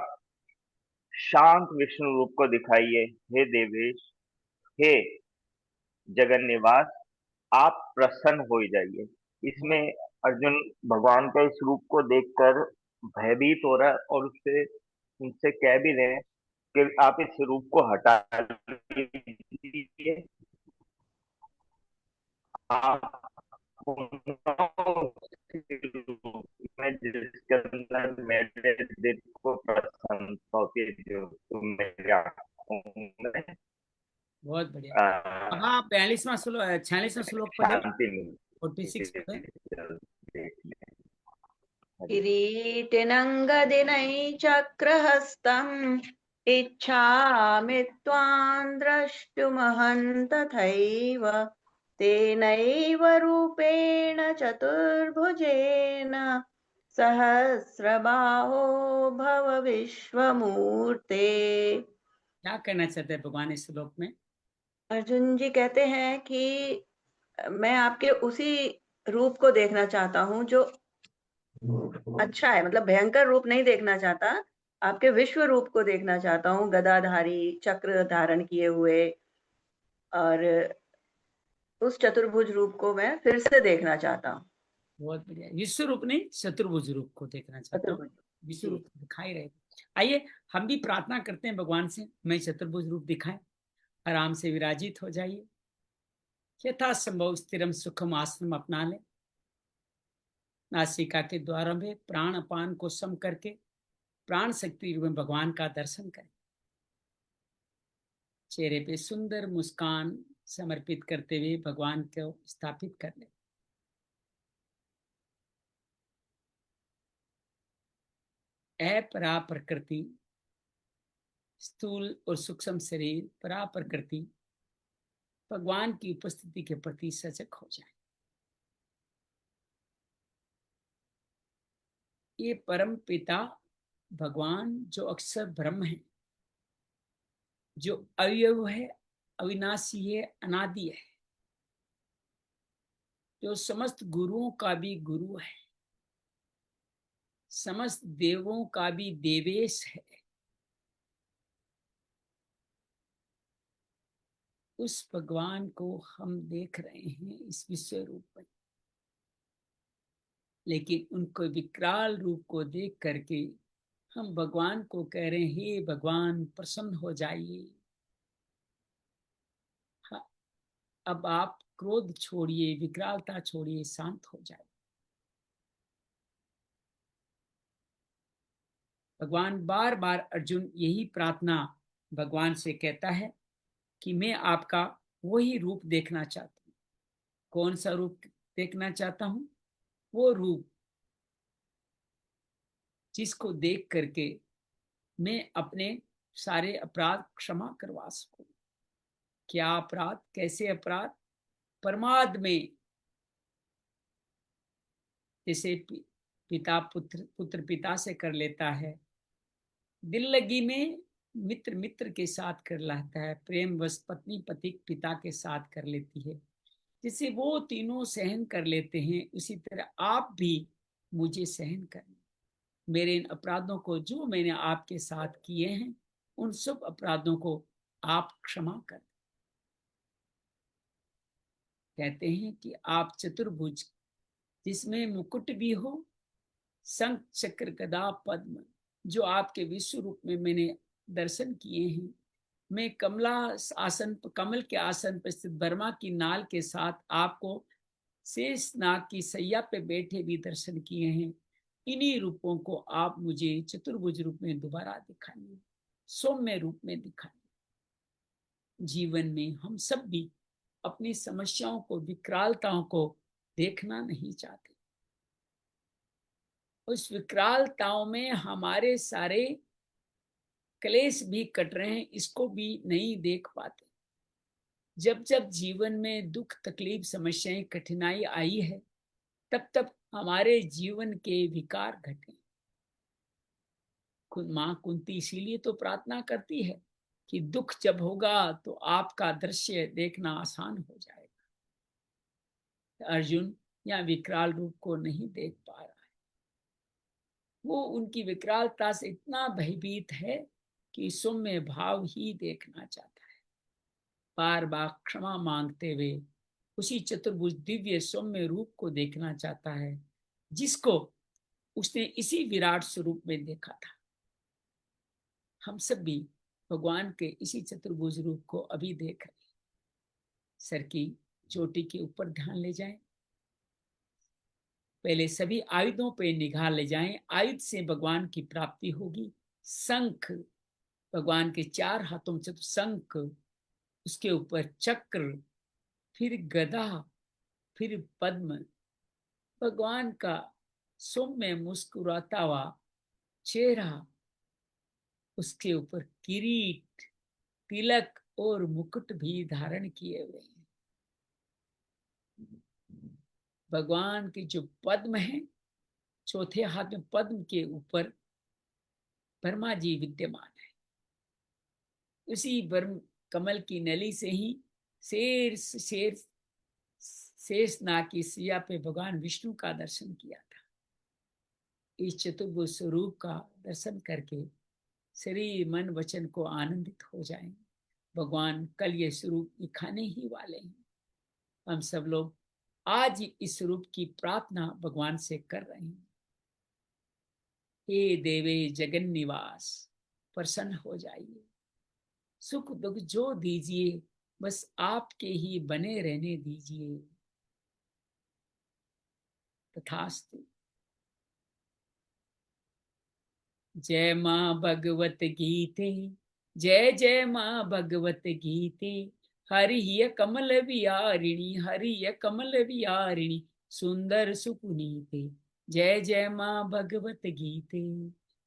शांत विष्णु रूप को दिखाइए। हे देवेश, हे जगन निवास, आप प्रसन्न हो जाइए। इसमें अर्जुन भगवान का इस रूप को देखकर भयभीत हो रहा है और उनसे कह भी रहे हैं कि आप इस रूप को हटा दीजिए। आप मैं जिसके अंदर मेरे दिल को प्रसन्नता होती है, जो तुम मेरी आंखों में बहुत बढ़िया। अब आप 46वां श्लोक 46वां श्लोक पढ़े। शांति मिलती 46 पढ़े। किरीटिनङ्गदिनैश्चक्रहस्तम् इच्छामि त्वां द्रष्टुमहं तथैव तेनैव रूपेण चतुर्भुजेन सहस्रबाहो भव विश्वमूर्ते। क्या कहना चाहते हैं भगवान इस श्लोक में? अर्जुन जी कहते हैं कि मैं आपके उसी रूप को देखना चाहता हूँ जो अच्छा है, मतलब भयंकर रूप नहीं देखना चाहता, आपके विश्व रूप को देखना चाहता हूँ, गदाधारी चक्र धारण किए हुए, और उस चतुर्भुज रूप को मैं फिर से देखना चाहता हूँ। बहुत बढ़िया। विश्व रूप नहीं, चतुर्भुज रूप को देखना चाहता हूँ। चतुर्भुज विश्व रूप दिखाई रहे। आइए हम भी प्रार्थना करते हैं भगवान से, मैं चतुर्भुज रूप दिखाए। आराम से विराजित हो जाइए, यथा संभव स्थिरम सुखम आश्रम अपना ले। नासिका के द्वारा में प्राण अपान को सम करके प्राण शक्ति में भगवान का दर्शन करें। चेहरे पे सुंदर मुस्कान समर्पित करते हुए भगवान को स्थापित कर ले। परा प्रकृति, स्थूल और सूक्ष्म शरीर, परा प्रकृति भगवान की उपस्थिति के प्रति सजग हो जाए। ये परम पिता भगवान जो अक्षर ब्रह्म है, जो अवयव है, अविनाशी है, अनादि है, जो समस्त गुरुओं का भी गुरु है, समस्त देवों का भी देवेश है, उस भगवान को हम देख रहे हैं इस विश्व रूप में। लेकिन उनको विकराल रूप को देख करके हम भगवान को कह रहे हैं, हे भगवान प्रसन्न हो जाइए। हाँ, अब आप क्रोध छोड़िए, विकरालता छोड़िए, शांत हो जाए। भगवान बार बार अर्जुन यही प्रार्थना भगवान से कहता है कि मैं आपका वही रूप देखना चाहता हूँ। कौन सा रूप देखना चाहता हूँ? वो रूप जिसको देख करके मैं अपने सारे अपराध क्षमा करवा सकूं। क्या अपराध? कैसे अपराध? प्रमाद में, जैसे पिता पुत्र पिता से कर लेता है, दिल लगी में मित्र मित्र के साथ कर लेता है, प्रेम वश पत्नी पति पिता के साथ कर लेती है, जिसे वो तीनों सहन कर लेते हैं, उसी तरह आप भी मुझे सहन करें। मेरे इन अपराधों को जो मैंने आपके साथ किए हैं, उन सब अपराधों को आप क्षमा कर। कहते हैं कि आप चतुर्भुज, जिसमें मुकुट भी हो, शंख चक्र गदा पद्म, जो आपके विश्व रूप में मैंने दर्शन किए हैं। मैं कमल के आसन पर स्थित बर्मा की नाल के साथ आपको शेष नाग की सैया पे बैठे भी दर्शन किए हैं। इन्हीं रूपों को आप मुझे चतुर्भुज रूप में दोबारा दिखाइए, सौम्य रूप में दिखाइए। जीवन में हम सब भी अपनी समस्याओं को, विकरालताओं को देखना नहीं चाहते। उस विकरालताओं में हमारे सारे क्लेश भी कट रहे हैं, इसको भी नहीं देख पाते। जब जब जीवन में दुख, तकलीफ, समस्याएं, कठिनाई आई है, तब तब हमारे जीवन के विकार घटे। माँ कुंती इसीलिए तो प्रार्थना करती है कि दुख जब होगा तो आपका दृश्य देखना आसान हो जाएगा। अर्जुन यहाँ विकराल रूप को नहीं देख पा रहा है। वो उनकी विकरालता से इतना भयभीत है कि सौम्य भाव ही देखना चाहता है। बार बार क्षमा मांगते हुए उसी चतुर्भुज दिव्य सौम्य रूप को देखना चाहता है, जिसको उसने इसी विराट स्वरूप में देखा था। हम सब भी भगवान के इसी चतुर्भुज रूप को अभी देख रहे हैं। सर की चोटी के ऊपर ध्यान ले जाएं। पहले सभी आयुधों पे निगाह ले जाएं। आयुध से भगवान की प्राप्ति होगी। शंख, भगवान के 4 हाथों में शंख, उसके ऊपर चक्र, फिर गदा, फिर पद्म। भगवान का सौम्य मुस्कुराता हुआ चेहरा, उसके ऊपर किरीट, तिलक और मुकुट भी धारण किए हुए हैं। भगवान के जो पद्म है, चौथे हाथ में पद्म के ऊपर ब्रह्मा जी विद्यमान है। उसी ब्रह्म कमल की नली से ही शेष नाग की सिया पे भगवान विष्णु का दर्शन किया था। इस चतुर्भुज स्वरूप का दर्शन करके शरीर, मन, वचन को आनंदित हो जाएं। भगवान कल ये स्वरूप दिखाने ही वाले हैं। हम सब लोग आज इस स्वरूप की प्रार्थना भगवान से कर रहे हैं। हे देवे जगन निवास, प्रसन्न हो जाइए। सुख दुख जो दीजिए, बस आपके ही बने रहने दीजिए। तथास्तु। जय माँ भगवत गीते, जय जय माँ भगवत गीते, हरिय कमल विहारिणी, हरिय कमल विहारिणी, सुंदर सुपुनीते। जय जय माँ भगवत गीते,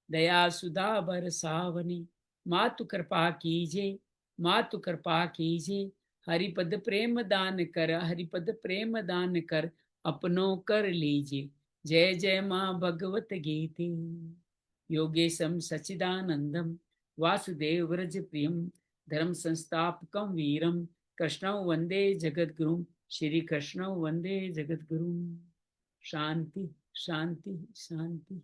दया सुधा बरसावनी, मातु कृपा कीजिए, मातु कृपा कीजिए, हरिपद प्रेम दान कर, हरिपद प्रेम दान कर, अपनों कर लीजिए। जय जय माँ भगवत गीते। योगेशम सच्चिदानंदम वासुदेव व्रज प्रियम, धर्म संस्थापकम वीरम, कृष्णं वंदे जगद्गुरुम, श्री कृष्णं वंदे जगद्गुरुम। शांति शांति शांति।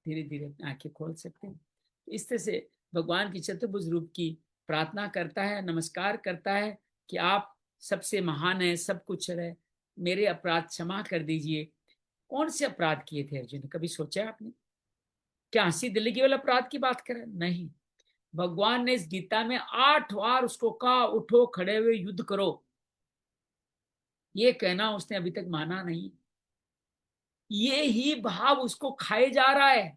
धीरे धीरे आंखें खोल सकते हैं। इस तरह से भगवान की चतुर्भुज रूप की प्रार्थना करता है, नमस्कार करता है कि आप सबसे महान है, सब कुछ है, मेरे अपराध क्षमा कर दीजिए। कौन से अपराध किए थे अर्जुन ने, कभी सोचा आपने? क्या हंसी दिल्ली केवल अपराध की बात करें? नहीं, भगवान ने इस गीता में 8 बार उसको कहा उठो, खड़े हुए युद्ध करो। ये कहना उसने अभी तक माना नहीं। ये ही भाव उसको खाए जा रहा है।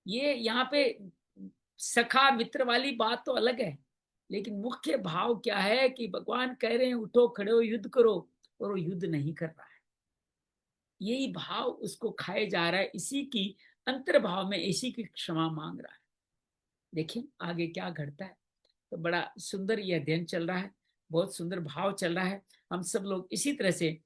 ये यहाँ पे सखा मित्र वाली बात तो अलग है, लेकिन मुख्य भाव क्या है कि भगवान कह रहे हैं उठो, खड़े हो, युद्ध करो, और वो युद्ध नहीं कर रहा है। यही भाव उसको खाए जा रहा है, इसी की अंतर्भाव में इसी की क्षमा मांग रहा है। देखिए आगे क्या घटता है। तो बड़ा सुंदर ये अध्ययन चल रहा है, बहुत सुंदर भाव चल रहा है। हम सब लोग इसी तरह से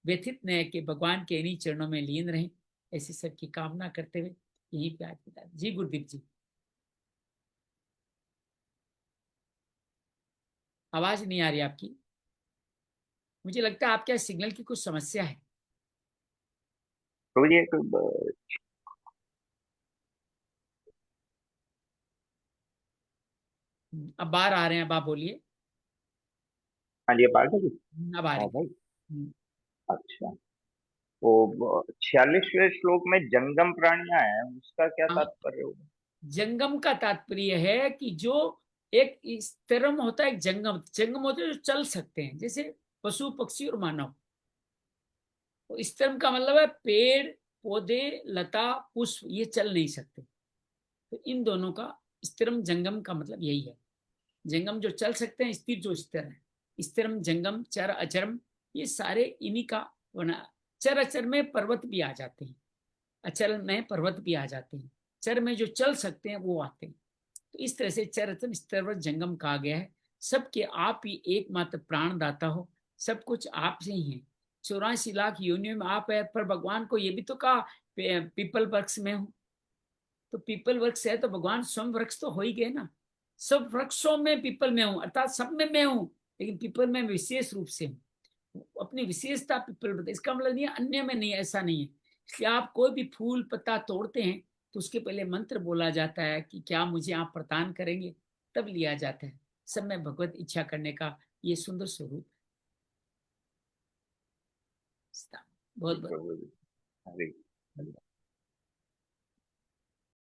व्यथित न कि भगवान के इन्हीं चरणों में लीन रहें, ऐसी सबकी कामना करते हुए यहीं पे आज बता जी। गुरदीप जी, आवाज नहीं आ रही आपकी। मुझे लगता है आपके सिग्नल की कुछ समस्या है। तो ये अब बाहर आ रहे हैं, अब आप बोलिए। हाँ जी, बात है। अब आ हाँ रही। भाई। अच्छा, तो 46वें श्लोक में जंगम प्राणियां हैं, उसका क्या हाँ, तात्पर्य होगा? जंगम का तात्पर्य है कि जो एक स्तरम होता है, एक जंगम, जंगम होते हैं जो चल सकते हैं, जैसे पशु पक्षी और मानव। तो स्तरम का मतलब है पेड़ पौधे लता पुष्प, ये चल नहीं सकते। तो इन दोनों का स्तरम जंगम का मतलब यही है। जंगम जो चल सकते हैं, स्थिर जो स्तर है। स्तरम जंगम चर अचरम, ये सारे इन्हीं का बना। चर अचर में पर्वत भी आ जाते हैं, अचल में पर्वत भी आ जाते हैं, चर में जो चल सकते हैं वो आते हैं। तो इस तरह से चरतन स्तर जंगम कहा गया है। सबके आप ही एकमात्र प्राणदाता हो, सब कुछ आप से ही है। 84 लाख योनियों में आप है, पर भगवान को ये भी तो कहा पीपल वृक्ष में हूँ। तो पीपल वृक्ष है तो भगवान स्वयं वृक्ष तो हो ही गए ना। सब वृक्षों में पीपल में हूँ, अर्थात सब में मैं हूँ, लेकिन पीपल में विशेष रूप से हूँ। अपनी विशेषता पीपल में, इसका मतलब नहीं है अन्य में नहीं, ऐसा नहीं है। इसलिए आप कोई भी फूल पत्ता तोड़ते हैं तो उसके पहले मंत्र बोला जाता है कि क्या मुझे आप प्रदान करेंगे, तब लिया जाता है। सब में भगवत इच्छा करने का ये सुंदर स्वरूप है। बहुत बहुत हरे हरे।